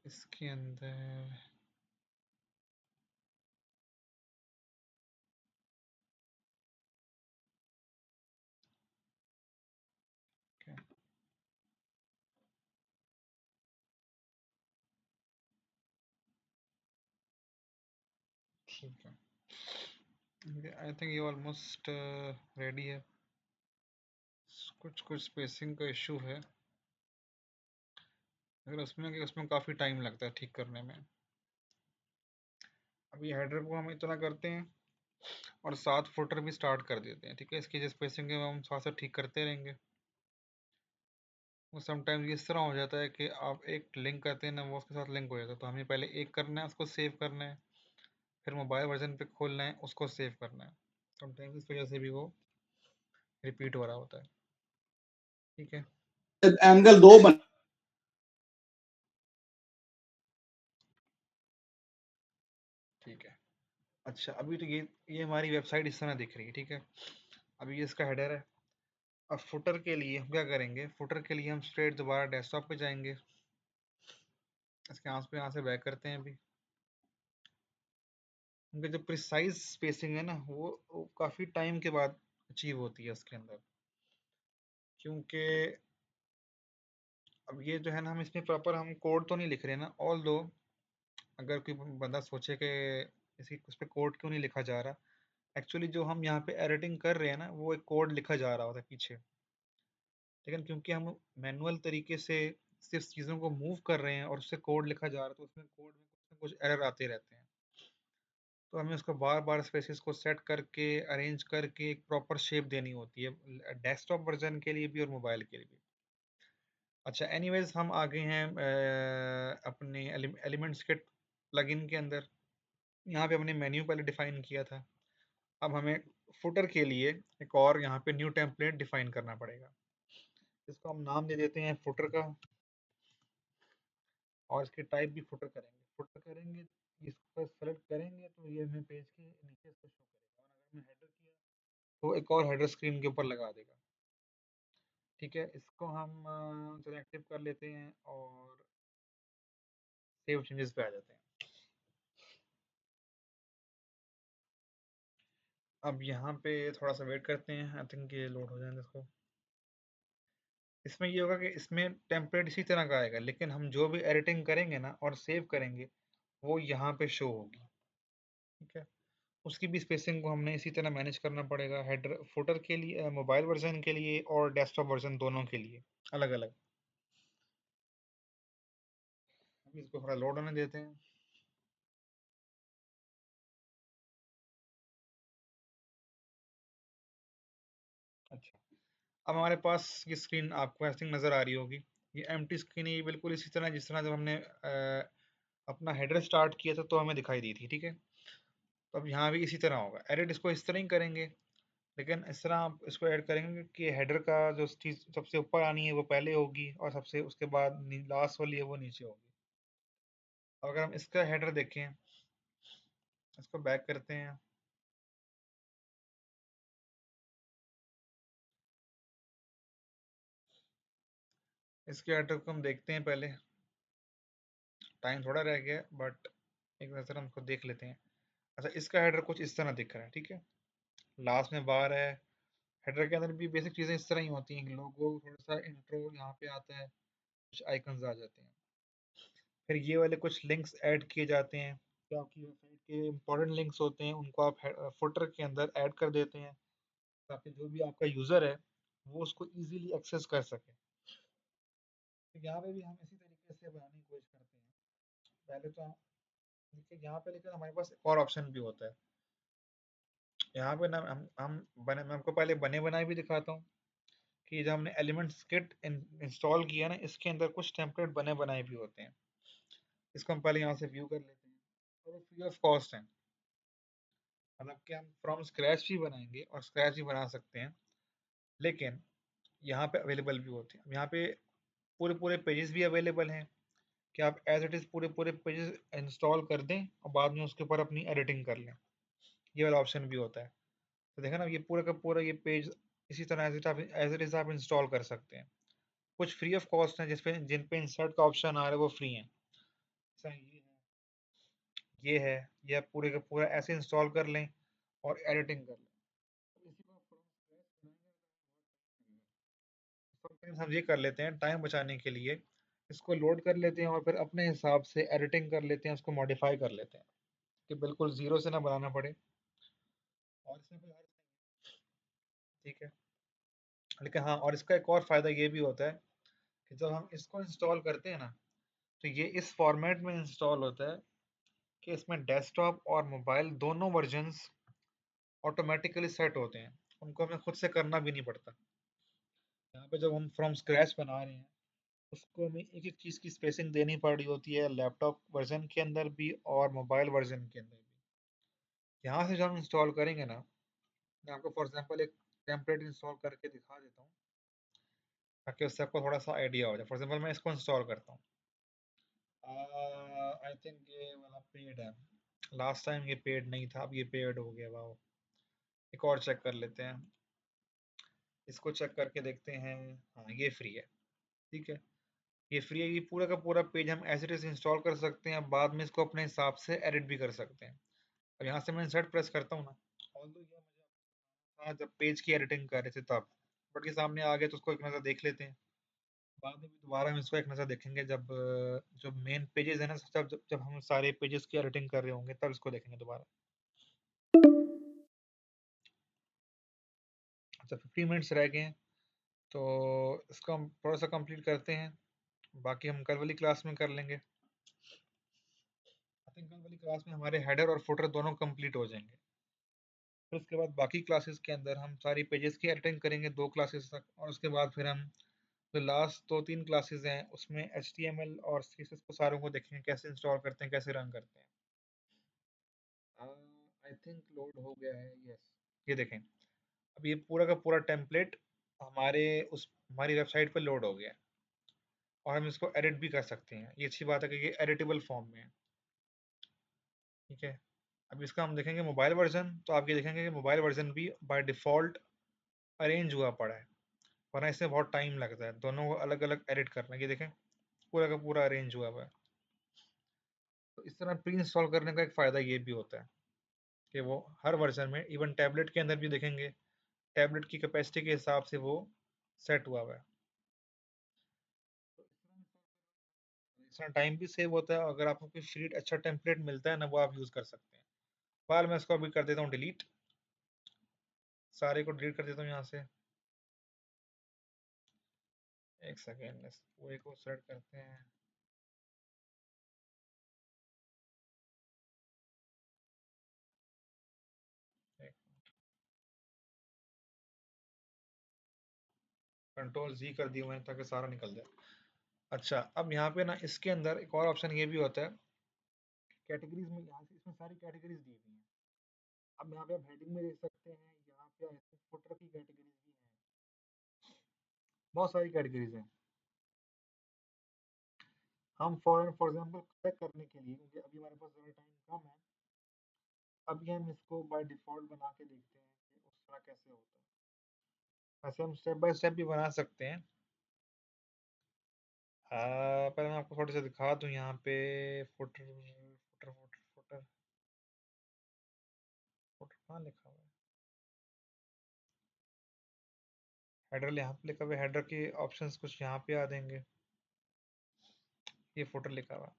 इसके अंदर क्या? ठीक है, आई थिंक ये ऑलमोस्ट रेडी है। कुछ कुछ स्पेसिंग का इशू है, अगर उसमें काफ़ी टाइम लगता है ठीक करने में। अभी हेडर को हम इतना करते हैं और साथ फुटर भी स्टार्ट कर देते हैं, ठीक है। इसकी जो स्पेसिंग है वो हम साथ साथ ठीक करते रहेंगे। वो समटाइम्स इस तरह हो जाता है कि आप एक लिंक करते हैं ना, वो उसके साथ लिंक हो जाता है, तो हमें पहले एक करना है, उसको सेव करना है, फिर मोबाइल वर्जन पे खोलना है, उसको सेव करना है। समटाइम्स इस वजह से भी वो रिपीट हो रहा होता है, ठीक है। एंगल 2 बन। ठीक है, अच्छा अभी तो ये हमारी वेबसाइट इस तरह दिख रही है, ठीक है। अभी ये इसका हेडर है। अब फुटर के लिए हम क्या करेंगे, फुटर के लिए हम स्ट्रेट दोबारा डेस्कटॉप पे जाएंगे। इसके यहाँ से बैक करते हैं अभी। उनका जो प्रिसाइज स्पेसिंग है ना, वो काफ़ी टाइम के बाद अचीव होती है उसके अंदर, क्योंकि अब ये जो है ना, हम इसमें प्रॉपर हम कोड तो नहीं लिख रहे ना। ऑल दो अगर कोई बंदा सोचे कि इसी उस पे कोड क्यों नहीं लिखा जा रहा, एक्चुअली जो हम यहाँ पे एडिटिंग कर रहे हैं ना, वो एक कोड लिखा जा रहा होता है पीछे, लेकिन क्योंकि हम मैनुअल तरीके से सिर्फ चीज़ों को मूव कर रहे हैं और उससे कोड लिखा जा रहा है, तो उसमें कोड में कुछ ना कुछ एरर आते रहते हैं। तो हमें उसको बार बार स्पेसिस को सेट करके अरेंज करके एक प्रॉपर शेप देनी होती है, डेस्कटॉप वर्जन के लिए भी और मोबाइल के लिए भी। अच्छा एनीवेज, हम आ गए हैं अपने एलिमेंट्स के प्लगइन के अंदर। यहाँ पे हमने मेन्यू पहले डिफाइन किया था। अब हमें फुटर के लिए एक और यहाँ पे न्यू टेम्पलेट डिफाइन करना पड़ेगा। इसको हम नाम दे देते हैं फुटर का, और इसके टाइप भी फुटर करेंगे। फुटर करेंगे, इसको सेलेक्ट करेंगे तो ये हमें पेज के नीचे इसको शो करेगा, और अगर हमने हेडर किया तो एक और हेडर स्क्रीन के ऊपर लगा देगा, ठीक है। इसको हम चलो एक्टिव कर लेते हैं और सेव चेंजेस पे आ जाते हैं। अब यहाँ पे थोड़ा सा वेट करते हैं, आई थिंक ये लोड हो जाए इसको। इसमें ये होगा कि इसमें टेम्पलेट इसी तरह का आएगा, लेकिन हम जो भी एडिटिंग करेंगे ना और सेव करेंगे, वो यहाँ पे शो होगी, ठीक है। उसकी भी स्पेसिंग को हमने इसी तरह मैनेज करना पड़ेगा, हेडर फुटर के लिए, मोबाइल वर्जन के लिए और डेस्कटॉप वर्जन दोनों के लिए अलग अलग। हम इसको थोड़ा लोड होने देते हैं। अच्छा, अब हमारे पास ये स्क्रीन आपको ऐसे नज़र आ रही होगी। ये एम्प्टी स्क्रीन है, ये बिल्कुल इसी तरह जिस तरह जब हमने अपना हेडर स्टार्ट किया था तो हमें दिखाई दी थी, ठीक है। तो अब यहाँ भी इसी तरह होगा। एडिट इसको इस तरह ही करेंगे, लेकिन इस तरह आप इसको ऐड करेंगे कि हेडर का जो चीज़ सबसे ऊपर आनी है वो पहले होगी, और सबसे उसके बाद लास्ट वाली है वो नीचे होगी। अब अगर हम इसका हेडर देखें, इसको बैक करते हैं। इसके हेडर को हम देखते हैं पहले, टाइम थोड़ा रह गया बट एक नज़र हम इसको देख लेते हैं। अच्छा, इसका हेडर कुछ इस तरह दिख रहा है, ठीक है। लास्ट में बार है। हेडर के अंदर भी बेसिक चीज़ें इस तरह ही होती हैं, लोगो, थोड़ा सा इंट्रो यहाँ पे आता है, कुछ आइकन्स आ जाते हैं, फिर ये वाले कुछ लिंक्स ऐड किए जाते हैं। जो आपकी वेबसाइट के इंपॉर्टेंट लिंक्स होते हैं उनको आप फुटर के अंदर ऐड कर देते हैं, ताकि जो भी आपका यूज़र है वो उसको इजीली एक्सेस कर सके। तो यहाँ पे भी हम इसी तरीके से बनाने की कोशिश करते हैं। पहले तो देखिए यहाँ पे, लेकिन हमारे पास एक और ऑप्शन भी होता है। यहाँ पे ना हम बने, मैं आपको पहले बने बनाए भी दिखाता हूँ कि जब हमने एलिमेंट्स किट इंस्टॉल किया ना, इसके अंदर कुछ टेम्पलेट बने बनाए भी होते हैं। इसको हम पहले यहाँ से व्यू कर लेते हैं, और वो फ्री ऑफ कॉस्ट है। मतलब कि हम फ्रॉम स्क्रैच भी बनाएंगे और स्क्रैच भी बना सकते हैं, लेकिन यहाँ पे अवेलेबल भी होते हैं। यहाँ पे पूरे पूरे पेजेस भी अवेलेबल हैं कि आप एज इट इज़ पूरे पूरे पेजेस इंस्टॉल कर दें और बाद में उसके ऊपर अपनी एडिटिंग कर लें। ये वाला ऑप्शन भी होता है। तो देखा ना, ये पूरा का पूरा ये पेज इसी तरह एज इट इज़ आप इंस्टॉल कर सकते हैं। कुछ फ्री ऑफ कॉस्ट हैं, जिन पे इंसर्ट का ऑप्शन आ रहा है वो फ्री है। जैसा ये है, ये आप पूरे का पूरा ऐसे इंस्टॉल कर लें और एडिटिंग कर लें। तो इसी को आप from scratch बनाएंगे तो sometimes हम ये कर लेते हैं टाइम बचाने के लिए, इसको लोड कर लेते हैं और फिर अपने हिसाब से एडिटिंग कर लेते हैं, उसको मॉडिफाई कर लेते हैं कि बिल्कुल जीरो से ना बनाना पड़े। और इसमें कोई हर्ज नहीं है, ठीक है। लेकिन हाँ, और इसका एक और फायदा ये भी होता है कि जब हम इसको इंस्टॉल करते हैं ना, तो ये इस फॉर्मेट में इंस्टॉल होता है कि इसमें डेस्कटॉप और मोबाइल दोनों वर्जन्स ऑटोमेटिकली सेट होते हैं, उनको हमें खुद से करना भी नहीं पड़ता। यहाँ पे जब हम फ्रॉम स्क्रैच बना रहे हैं, उसको हमें एक एक चीज़ की स्पेसिंग देनी पड़ रही होती है, लैपटॉप वर्जन के अंदर भी और मोबाइल वर्जन के अंदर भी। यहाँ से जब हम इंस्टॉल करेंगे ना, मैं आपको फॉर एग्जांपल एक टेम्पलेट इंस्टॉल करके दिखा देता हूँ ताकि उससे आपको थोड़ा सा आइडिया हो जाए। फॉर एग्जांपल मैं इसको इंस्टॉल करता हूँ, आई थिंक ये वाला पेड है, लास्ट टाइम ये पेड नहीं था, अब ये पेड हो गया। वाह, एक और चेक कर लेते हैं, इसको चेक करके देखते हैं। हाँ, ये फ्री है, ठीक है। ये फ्री है, ये पूरा का पूरा पेज हम एज इट इज इंस्टॉल कर सकते हैं, बाद में इसको अपने हिसाब से एडिट भी कर सकते हैं। अब यहाँ से मैं इंसर्ट प्रेस करता हूँ ना, ऑल्दो ये मुझे था जब पेज की एडिटिंग कर रहे थे तब, बट ये सामने आ गया तो उसको एक नज़र देख लेते हैं। बाद में भी दोबारा हम इसको एक नज़र देखेंगे जब जो मेन पेजेस है ना, जब हम सारे पेजेस की एडिटिंग कर रहे होंगे तब इसको देखेंगे दोबारा। अच्छा, 15 मिनट्स रह गए हैं, तो इसको हम थोड़ा सा कंप्लीट करते हैं, बाकी हम कल वाली क्लास में कर लेंगे। आई थिंक कल वाली क्लास में हमारे हेडर और फुटर दोनों कंप्लीट हो जाएंगे। फिर उसके बाद बाकी क्लासेस के अंदर हम सारी पेजेस की एडिटिंग करेंगे 2 क्लासेस तक, और उसके बाद फिर हम जो लास्ट 2-3 क्लासेस हैं उसमें HTML और CSS को सारों को देखेंगे कैसे इंस्टॉल करते हैं, कैसे रन करते हैं। आई थिंक लोड हो गया है, यस। ये देखें, अब ये पूरा का पूरा टेम्पलेट हमारे उस हमारी वेबसाइट पर लोड हो गया है और हम इसको एडिट भी कर सकते हैं। ये अच्छी बात है कि ये एडिटेबल फॉर्म में है, ठीक है। अब इसका हम देखेंगे मोबाइल वर्जन, तो आप ये देखेंगे कि मोबाइल वर्जन भी बाय डिफ़ॉल्ट अरेंज हुआ पड़ा है, वरना इसमें बहुत टाइम लगता है दोनों को अलग अलग एडिट करना। ये देखें, पूरा का पूरा अरेंज हुआ हुआ है। तो इस तरह प्री इंस्टॉल करने का एक फ़ायदा ये भी होता है कि वो हर वर्जन में, इवन टैबलेट के अंदर भी देखेंगे, टैबलेट की कैपेसिटी के हिसाब से वो सेट हुआ हुआ है। तो इस तरह टाइम भी सेव होता है, अगर आपको कोई फ्री अच्छा टेम्पलेट मिलता है ना, वो आप यूज़ कर सकते हैं। फिलहाल मैं इसको अभी कर देता हूँ डिलीट, सारे को डिलीट कर देता हूँ यहाँ से। एक सेकेंड, इस पूरे को सेलेक्ट करते हैं। कंट्रोल जी कर दिया मैंने ताकि सारा निकल जाए। अच्छा, अब यहाँ पे ना इसके अंदर एक और ऑप्शन ये भी होता है, कैटेगरीज में, यहाँ से इसमें सारी कैटेगरीज दी हुई हैं। अब यहाँ पे आप हेडिंग में देख सकते हैं, यहाँ पे फुटर की कैटेगरीज भी हैं, बहुत सारी कैटेगरीज हैं। हम फॉर एग्जांपल चेक करने के लिए, क्योंकि अभी हमारे पास ज़रा टाइम कम है, अभी हम इसको बाय डिफ़ॉल्ट बना के देखते हैं कि उस तरह कैसे होता है। वैसे हम स्टेप बाय स्टेप भी बना सकते हैं। पहले मैं आपको थोड़ा सा दिखा दूँ यहाँ पे, footer footer footer footer footer कहाँ लिखा हुआ है, हेडर यहाँ पे लिखा हुआ है, हेडर के ऑप्शंस कुछ यहाँ पे आ देंगे, ये फुटर लिखा हुआ है।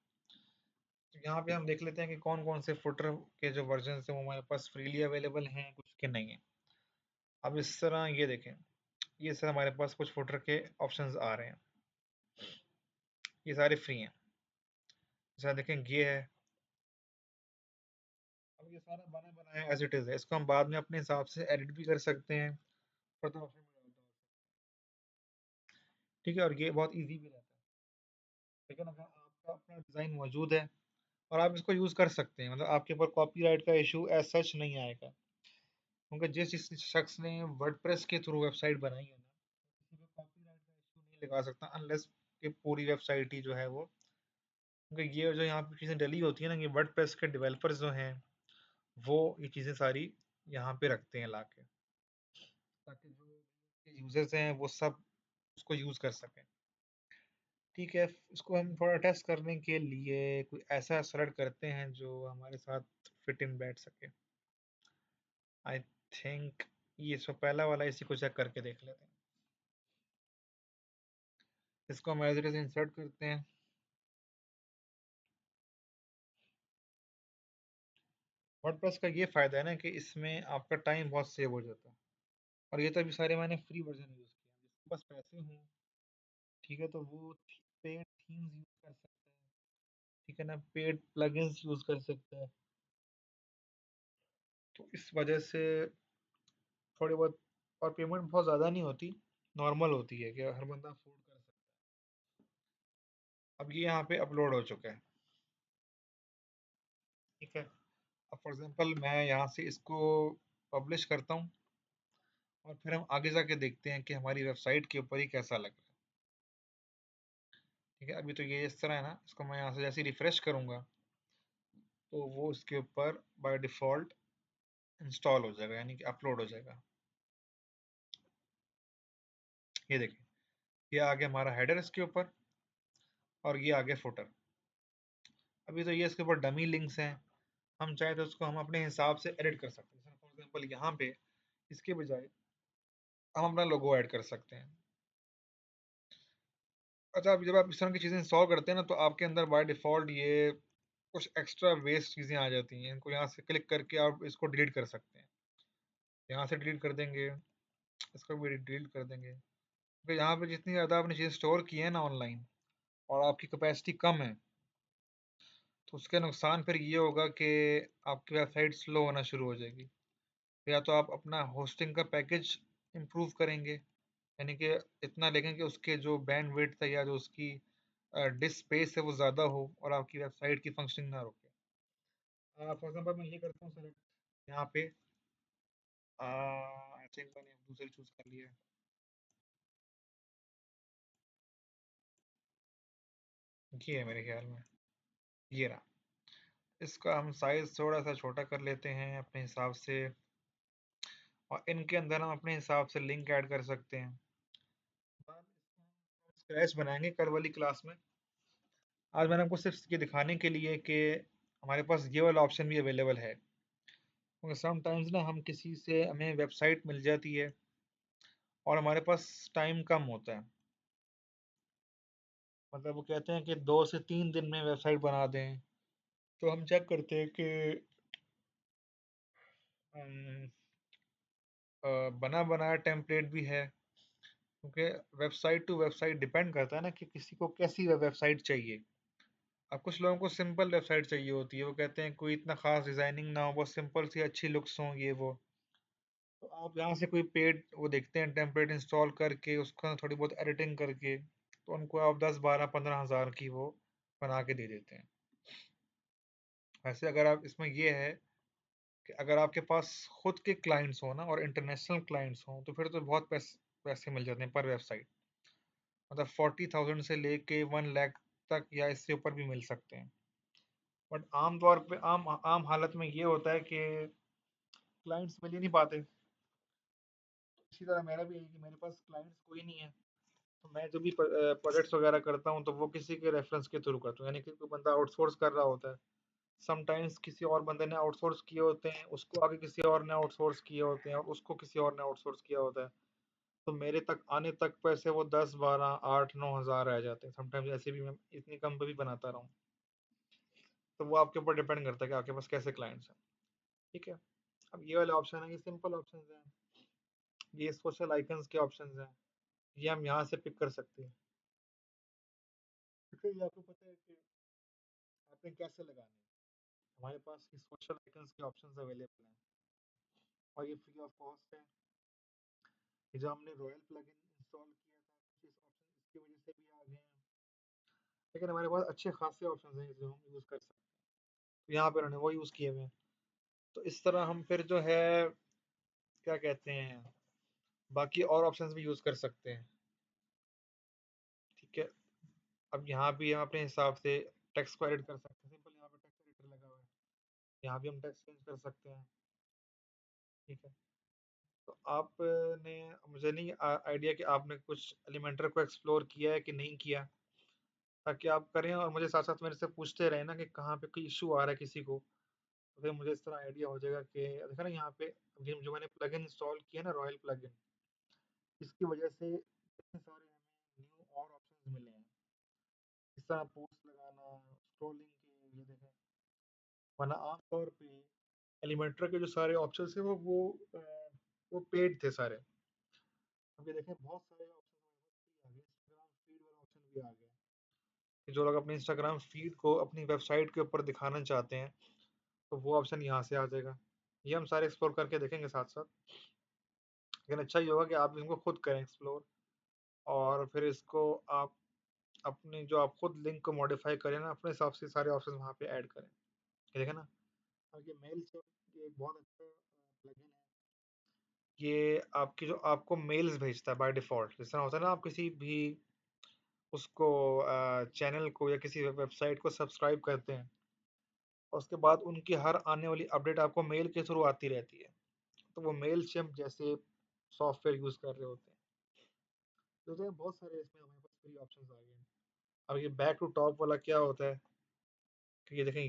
तो यहाँ पे हम देख लेते हैं कि कौन कौन से फुटर के जो वर्जन हैं वो हमारे पास फ्रीली अवेलेबल हैं, कुछ के नहीं है। अब इस तरह ये देखें, ये सर हमारे पास कुछ फुटर के ऑप्शंस आ रहे हैं, ये सारे फ्री हैं। जैसा देखें ये है, अब ये सारा बना बनाया एज इट इज़ है, इसको हम बाद में अपने हिसाब से एडिट भी कर सकते हैं, प्रथम ऑप्शन में डालता हूँ, ठीक है। और ये बहुत इजी भी रहता है, लेकिन अगर आपका अपना डिज़ाइन मौजूद है और आप इसको यूज़ कर सकते हैं, मतलब आपके ऊपर कॉपीराइट का इशू एज सच नहीं आएगा, क्योंकि जिस शख्स ने वर्डप्रेस के थ्रू वेबसाइट बनाई है ना, किसी पे कॉपीराइट का इशू नहीं लगा सकता अनलेस कि पूरी वेबसाइट ही जो है वो, क्योंकि ये जो यहाँ पे चीज़ें डली होती है ना, ये वर्डप्रेस के डेवलपर्स जो हैं वो ये चीज़ें सारी यहाँ पे रखते हैं लाके, ताकि जो यूजर्स हैं वो सब उसको यूज़ कर सकें, ठीक है, इसको हम थोड़ा टेस्ट करने के लिए कोई ऐसा सेलेक्ट करते हैं जो हमारे साथ फिट इन बैठ सके। आई थिंक ये इसको पहला वाला इसी को चेक करके देख लेते हैं। इसको हम एज इट इज इंसर्ट करते हैं। वर्डप्रेस का ये फ़ायदा है ना कि इसमें आपका टाइम बहुत सेव हो जाता है। और ये तो अभी सारे मैंने फ्री वर्जन यूज़ किए हैं, जिसके पास पैसे हों, ठीक है, तो वो पेड थीम्स यूज़ कर सकते हैं, ठीक है ना, पेड प्लगइन्स यूज़ कर सकते हैं। तो इस वजह से थोड़ी बहुत, और पेमेंट बहुत ज़्यादा नहीं होती, नॉर्मल होती है कि हर बंदा अफोर्ड कर सकता है। अब ये यहाँ पे अपलोड हो चुका है, ठीक है। अब फॉर एग्जांपल मैं यहाँ से इसको पब्लिश करता हूँ और फिर हम आगे जाके देखते हैं कि हमारी वेबसाइट के ऊपर ही कैसा लग रहा है। ठीक है, अभी तो ये इस तरह है ना, इसको मैं यहाँ से जैसे रिफ्रेश करूँगा तो वो इसके ऊपर बाय डिफ़ॉल्ट इंस्टॉल हो जाएगा, यानी कि अपलोड हो जाएगा। ये देखिए, ये आ गया हमारा हेडर इसके ऊपर और ये आ गया फुटर। अभी तो ये इसके ऊपर डमी लिंक्स हैं, हम चाहे तो उसको हम अपने हिसाब से एडिट कर सकते हैं। फॉर एग्जांपल यहाँ पे इसके बजाय हम अपना लोगो ऐड कर सकते हैं। अच्छा, अब जब आप इस तरह की चीज़ें इंस्टॉल करते हैं ना, तो आपके अंदर बाय डिफ़ॉल्ट ये कुछ एक्स्ट्रा वेस्ट चीज़ें आ जाती हैं। इनको यहाँ से क्लिक करके आप इसको डिलीट कर सकते हैं। यहाँ से डिलीट कर देंगे, इसको भी डिलीट कर देंगे। तो यहाँ पे जितनी ज़्यादा आपने चीज़ें स्टोर की है ना ऑनलाइन और आपकी कैपेसिटी कम है, तो उसके नुकसान फिर ये होगा कि आपकी वेबसाइट स्लो होना शुरू हो जाएगी। या तो आप अपना होस्टिंग का पैकेज इम्प्रूव करेंगे, यानी कि इतना लेंगे कि उसके जो बैंडविड्थ है या जो उसकी डिस्क स्पेस है वो ज़्यादा हो और आपकी वेबसाइट की फंक्शनिंग ना रोके। फॉर एग्जांपल मैं ये करता हूँ सेलेक्ट यहाँ पे, आई थिंक मैंने दूसरी चूज़ कर लिया है। ये है मेरे ख्याल में, ये रहा। इसका हम साइज़ थोड़ा सा छोटा कर लेते हैं अपने हिसाब से, और इनके अंदर हम अपने हिसाब से लिंक ऐड कर सकते हैं। स्क्रैच बनाएंगे कल वाली क्लास में। आज मैंने आपको सिर्फ ये दिखाने के लिए कि हमारे पास ये वाला ऑप्शन भी अवेलेबल है, क्योंकि समटाइम्स ना हम किसी से हमें वेबसाइट मिल जाती है और हमारे पास टाइम कम होता है। मतलब वो कहते हैं कि 2 से 3 दिन में वेबसाइट बना दें, तो हम चेक करते हैं कि अम, बना बनाया टेम्पलेट भी है, क्योंकि वेबसाइट टू वेबसाइट डिपेंड करता है ना कि किसी को कैसी वेबसाइट चाहिए। अब कुछ लोगों को सिंपल वेबसाइट चाहिए होती है, वो कहते हैं कोई इतना खास डिजाइनिंग ना हो, बस सिंपल सी अच्छी लुक्स हों, ये वो। तो आप यहाँ से कोई पेड वो देखते हैं टेम्पलेट इंस्टॉल करके उसका थोड़ी बहुत एडिटिंग करके, तो उनको आप 10, 12, 15 हज़ार की वो बना के दे देते हैं। वैसे अगर आप इसमें ये है कि अगर आपके पास खुद के क्लाइंट्स हो ना और इंटरनेशनल क्लाइंट्स हों, तो फिर तो बहुत पैसे मिल जाते हैं पर वेबसाइट। मतलब 40,000 से लेके 1 लाख तक या इससे ऊपर भी मिल सकते हैं। बट आम तौर पे आम आम हालत में ये होता है कि क्लाइंट्स मिल ही नहीं पाते। इसी तरह मेरा भी है कि मेरे पास क्लाइंट्स कोई नहीं है, तो मैं जो भी प्रोजेक्ट्स वगैरह करता हूँ तो वो किसी के रेफरेंस के थ्रू करता हूँ, यानी कि कोई बंदा आउटसोर्स कर रहा होता है। समटाइम्स किसी और बंदे ने आउटसोर्स किए होते हैं, उसको आगे किसी और ने आउटसोर्स किए होते हैं और उसको किसी और ने आउटसोर्स किया होता है। तो मेरे तक आने तक पैसे वो 10, 12, 8, 9 हज़ार आ जाते हैं। समटाइम्स ऐसे भी मैं इतनी कम पे भी बनाता रहा हूँ। तो वो आपके ऊपर डिपेंड करता है कि आपके पास कैसे क्लाइंट्स हैं, ठीक है। अब ये वाले ऑप्शन है, ये सिंपल ऑप्शन हैं, ये सोशल आइकन्स के ऑप्शन हैं, ये हम यहाँ से पिक कर सकते हैं। फिर ये आपको पता है कि आपने कैसे लगाने हैं। हमारे पास ये सोशल आइकन्स के ऑप्शंस अवेलेबल हैं और ये फ्री ऑफ कॉस्ट है। ये जो हमने रॉयल प्लगइन इंस्टॉल किया था, इस ऑप्शन इसकी वजह से भी आ गए हैं। लेकिन हमारे पास अच्छे खासे ऑप्शंस हैं जो हम यूज़ कर सकते हैं, तो यहाँ पे उन्होंने वो यूज़ किए हुए हैं। तो इस तरह हम फिर जो है क्या कहते हैं, बाकी और ऑप्शंस भी यूज़ कर सकते हैं, ठीक है। अब यहाँ भी हम अपने हिसाब से टेक्स्ट को एडिट कर सकते हैं। सिंपल यहाँ पे टेक्स्ट एडिटर लगा हुआ है, यहाँ भी हम टेक्स्ट चेंज कर सकते हैं, ठीक है। तो आपने, मुझे नहीं आइडिया कि आपने कुछ एलिमेंटर को एक्सप्लोर किया है कि नहीं किया। ताकि आप करें और मुझे साथ साथ मेरे से पूछते रहे ना कि कहाँ पे कोई इशू आ रहा है किसी को, तो फिर मुझे इस तरह आइडिया हो जाएगा कि देखा ना यहाँ पे जो मैंने प्लगइन इंस्टॉल किया ना, रॉयल प्लगइन, इसकी वजह से इतने सारे हमें न्यू और ऑप्शंस मिले हैं, इस तरह पोस्ट लगाना, स्क्रोलिंग के, ये देखें। वरना आमतौर पे एलिमेंटर के जो सारे ऑप्शंस थे वो पेड थे सारे। अब ये देखें बहुत सारे ऑप्शन आ गए, इंस्टाग्राम फीड वाला ऑप्शन भी आ गया कि जो लोग अपने इंस्टाग्राम फीड को अपनी वेबसाइट के ऊपर दिखाना चाहते हैं तो वो ऑप्शन यहाँ से आ जाएगा। ये हम सारे एक्सप्लोर करके देखेंगे साथ साथ, लेकिन अच्छा ये होगा कि आप इनको खुद करें एक्सप्लोर, और फिर इसको आप अपने जो आप खुद लिंक को मॉडिफाई करें ना, अपने हिसाब से सारे ऑप्शन वहाँ पे ऐड करें। ये देखें ना, अब ये मेल से ये एक बहुत अच्छा प्लगइन है। ये आपकी जो आपको मेल्स भेजता है बाय डिफ़ॉल्ट। जिस तरह होता है ना, आप किसी भी उसको चैनल को या किसी वेबसाइट को सब्सक्राइब करते हैं और उसके बाद उनकी हर आने वाली अपडेट आपको मेल के थ्रू आती रहती है। तो वो मेल शिप जैसे सॉफ्टवेयर यूज़ कर रहे होते हैं। तो बहुत सारे इसमें हमारे पास फ्री ऑप्शंस आ गए हैं। अब ये बैक टू टॉप वाला क्या होता है कि ये देखें,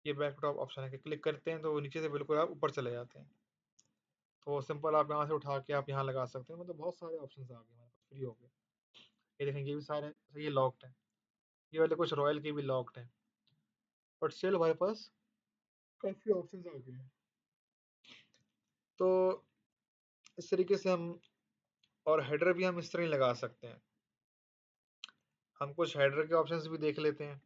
ये बैक टू टॉप ऑप्शन है कि क्लिक करते हैं तो वो नीचे से बिल्कुल आप ऊपर चले जाते हैं। तो सिंपल आप यहाँ से उठा के आप यहाँ लगा सकते हैं। मतलब बहुत सारे ऑप्शंस आ गए हमारे पास, फ्री हो गए। ये देखें, ये भी सारे, ये लॉक्ड है, ये वाले कुछ रॉयल के भी लॉक्ड हैं, बट स्टिल हमारे पास काफ़ी ऑप्शंस आ गए हैं। तो इस तरीके से हम, और हेडर भी हम इस तरह ही लगा सकते हैं। हम कुछ हेडर के ऑप्शंस भी देख लेते हैं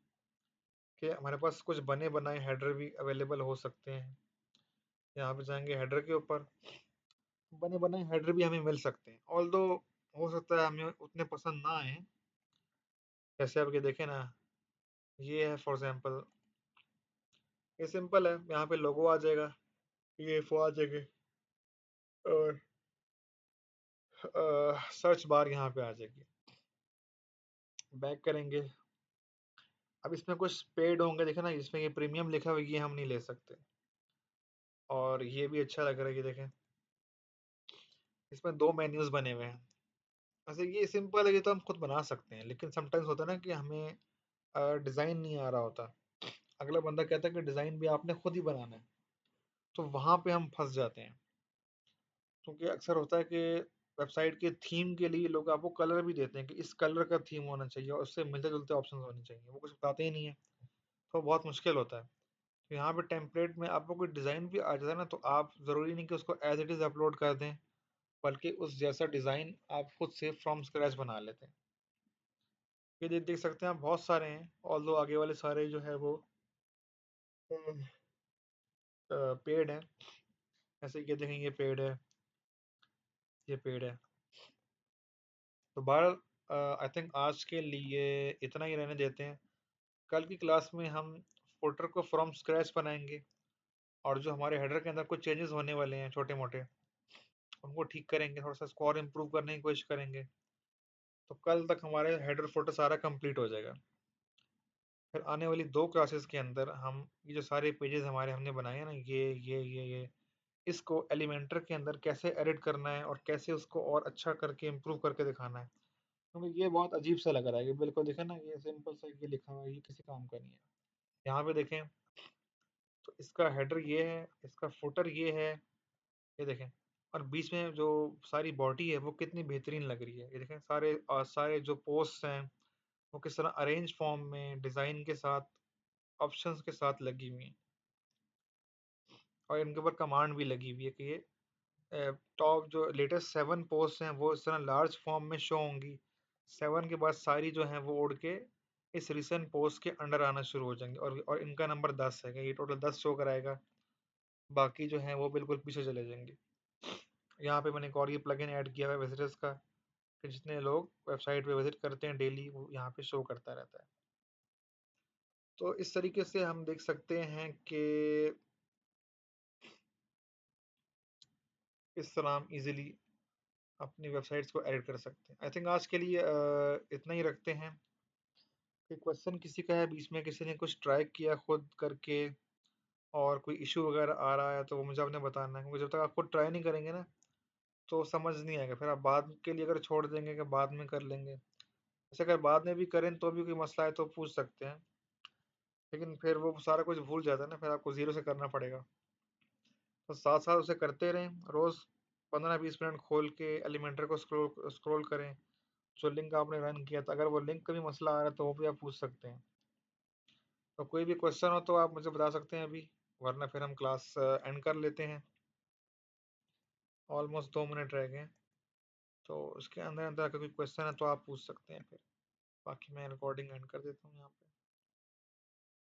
कि हमारे पास कुछ बने बनाए हेडर भी अवेलेबल हो सकते हैं। यहाँ पे जाएंगे हेडर के ऊपर, बने बनाए हेडर भी हमें मिल सकते हैं, ऑल्दो हो सकता है हमें उतने पसंद ना आए। जैसे आप ये देखें ना, ये है फॉर एग्जांपल, ये सिंपल है, यहाँ पे लोगो आ जाएगा, ये फो आ जाएंगे, और सर्च बार यहाँ पे आ जाएगी। बैक करेंगे। अब इसमें कुछ पेड होंगे, देखे ना, इसमें ये प्रीमियम लिखा हुआ है, ये हम नहीं ले सकते। और ये भी अच्छा लग रहा है, ये देखें, इसमें दो मेन्यूज बने हुए हैं। वैसे ये सिंपल है, ये तो हम खुद बना सकते हैं, लेकिन समटाइम्स होता है ना कि हमें डिज़ाइन नहीं आ रहा होता, अगला बंदा कहता है कि डिज़ाइन भी आपने खुद ही बनाना है, तो वहाँ पे हम फंस जाते हैं। क्योंकि अक्सर होता है कि वेबसाइट के थीम के लिए लोग आपको कलर भी देते हैं कि इस कलर का थीम होना चाहिए और उससे मिलते जुलते ऑप्शन होने चाहिए, वो कुछ बताते ही नहीं है, तो बहुत मुश्किल होता है। तो यहाँ पे टेम्पलेट में आपको कोई डिज़ाइन भी आ जाता है ना, तो आप ज़रूरी नहीं कि उसको एज इट इज़ अपलोड कर दें, बल्कि उस जैसा डिज़ाइन आप खुद से फ्रॉम स्क्रैच बना लेते हैं। ये देख सकते हैं आप, बहुत सारे हैं, ऑल्दो आगे वाले सारे जो है वो पेड हैं। ऐसे ये देखें, ये पेड है, ये पेड है। तो बहरहाल आई थिंक आज के लिए इतना ही रहने देते हैं। कल की क्लास में हम फुटर को फ्रॉम स्क्रैच बनाएंगे, और जो हमारे हेडर के अंदर कुछ चेंजेस होने वाले हैं छोटे मोटे, उनको ठीक करेंगे, थोड़ा सा स्कोर इम्प्रूव करने की कोशिश करेंगे। तो कल तक हमारे हेडर फुटर सारा कंप्लीट हो जाएगा। फिर आने वाली दो क्लासेस के अंदर हम ये जो सारे पेजेस हमारे हमने बनाए हैं ना, ये इसको एलिमेंटर के अंदर कैसे एडिट करना है और कैसे उसको और अच्छा करके इम्प्रूव करके दिखाना है। क्योंकि ये बहुत अजीब सा लग रहा है, ये बिल्कुल देखें ना, ये सिंपल सा ये लिखा हुआ है, ये किसी काम का नहीं है। यहाँ पे देखें तो इसका हेडर ये है, इसका फुटर ये है, ये देखें, और बीच में जो सारी बॉडी है वो कितनी बेहतरीन लग रही है। ये देखें, सारे जो पोस्ट हैं वो किस तरह अरेंज फॉर्म में डिज़ाइन के साथ, ऑप्शंस के साथ लगी हुई हैं, और इनके ऊपर कमांड भी लगी हुई है कि ये टॉप जो लेटेस्ट 7 पोस्ट हैं वो इस तरह लार्ज फॉर्म में शो होंगी। 7 के बाद सारी जो हैं वो उड़ के इस रिसेंट पोस्ट के अंडर आना शुरू हो जाएंगे, और इनका नंबर 10 है कि ये टोटल 10 शो कराएगा, बाकी जो हैं वो बिल्कुल पीछे चले जाएंगे। यहाँ पे मैंने एक और ये प्लगइन ऐड किया हुआ है विजिटर्स का, कि जितने लोग वेबसाइट पे विजिट करते हैं डेली, वो यहाँ पे शो करता रहता है। तो इस तरीके से हम देख सकते हैं कि इस तरह हम इजीली अपनी वेबसाइट्स को एडिट कर सकते हैं। आई थिंक आज के लिए इतना ही रखते हैं। कोई क्वेश्चन किसी का है, बीच में किसी ने कुछ ट्राई किया खुद करके और कोई इशू वगैरह आ रहा है, तो वो मुझे आपने बताना है, क्योंकि जब तक आप खुद ट्राई नहीं करेंगे ना तो समझ नहीं आएगा, फिर आप बाद के लिए अगर छोड़ देंगे कि बाद में कर लेंगे, ऐसे अगर बाद में भी करें तो भी कोई मसला है तो पूछ सकते हैं, लेकिन फिर वो सारा कुछ भूल जाता है ना, फिर आपको ज़ीरो से करना पड़ेगा। तो साथ साथ उसे करते रहें, रोज़ 15-20 मिनट खोल के एलिमेंटर को स्क्रॉल स्क्रॉल करें। जो लिंक आपने रन किया था, अगर वो लिंक का भी मसला आ रहा है तो वो भी आप पूछ सकते हैं। तो कोई भी क्वेश्चन हो तो आप मुझे बता सकते हैं अभी, वरना फिर हम क्लास एंड कर लेते हैं। ऑलमोस्ट 2 मिनट रह गए हैं, तो उसके अंदर अंदर अगर कोई क्वेश्चन है तो आप पूछ सकते हैं फिर। बाकी मैं रिकॉर्डिंग एंड कर देता हूँ यहाँ पे।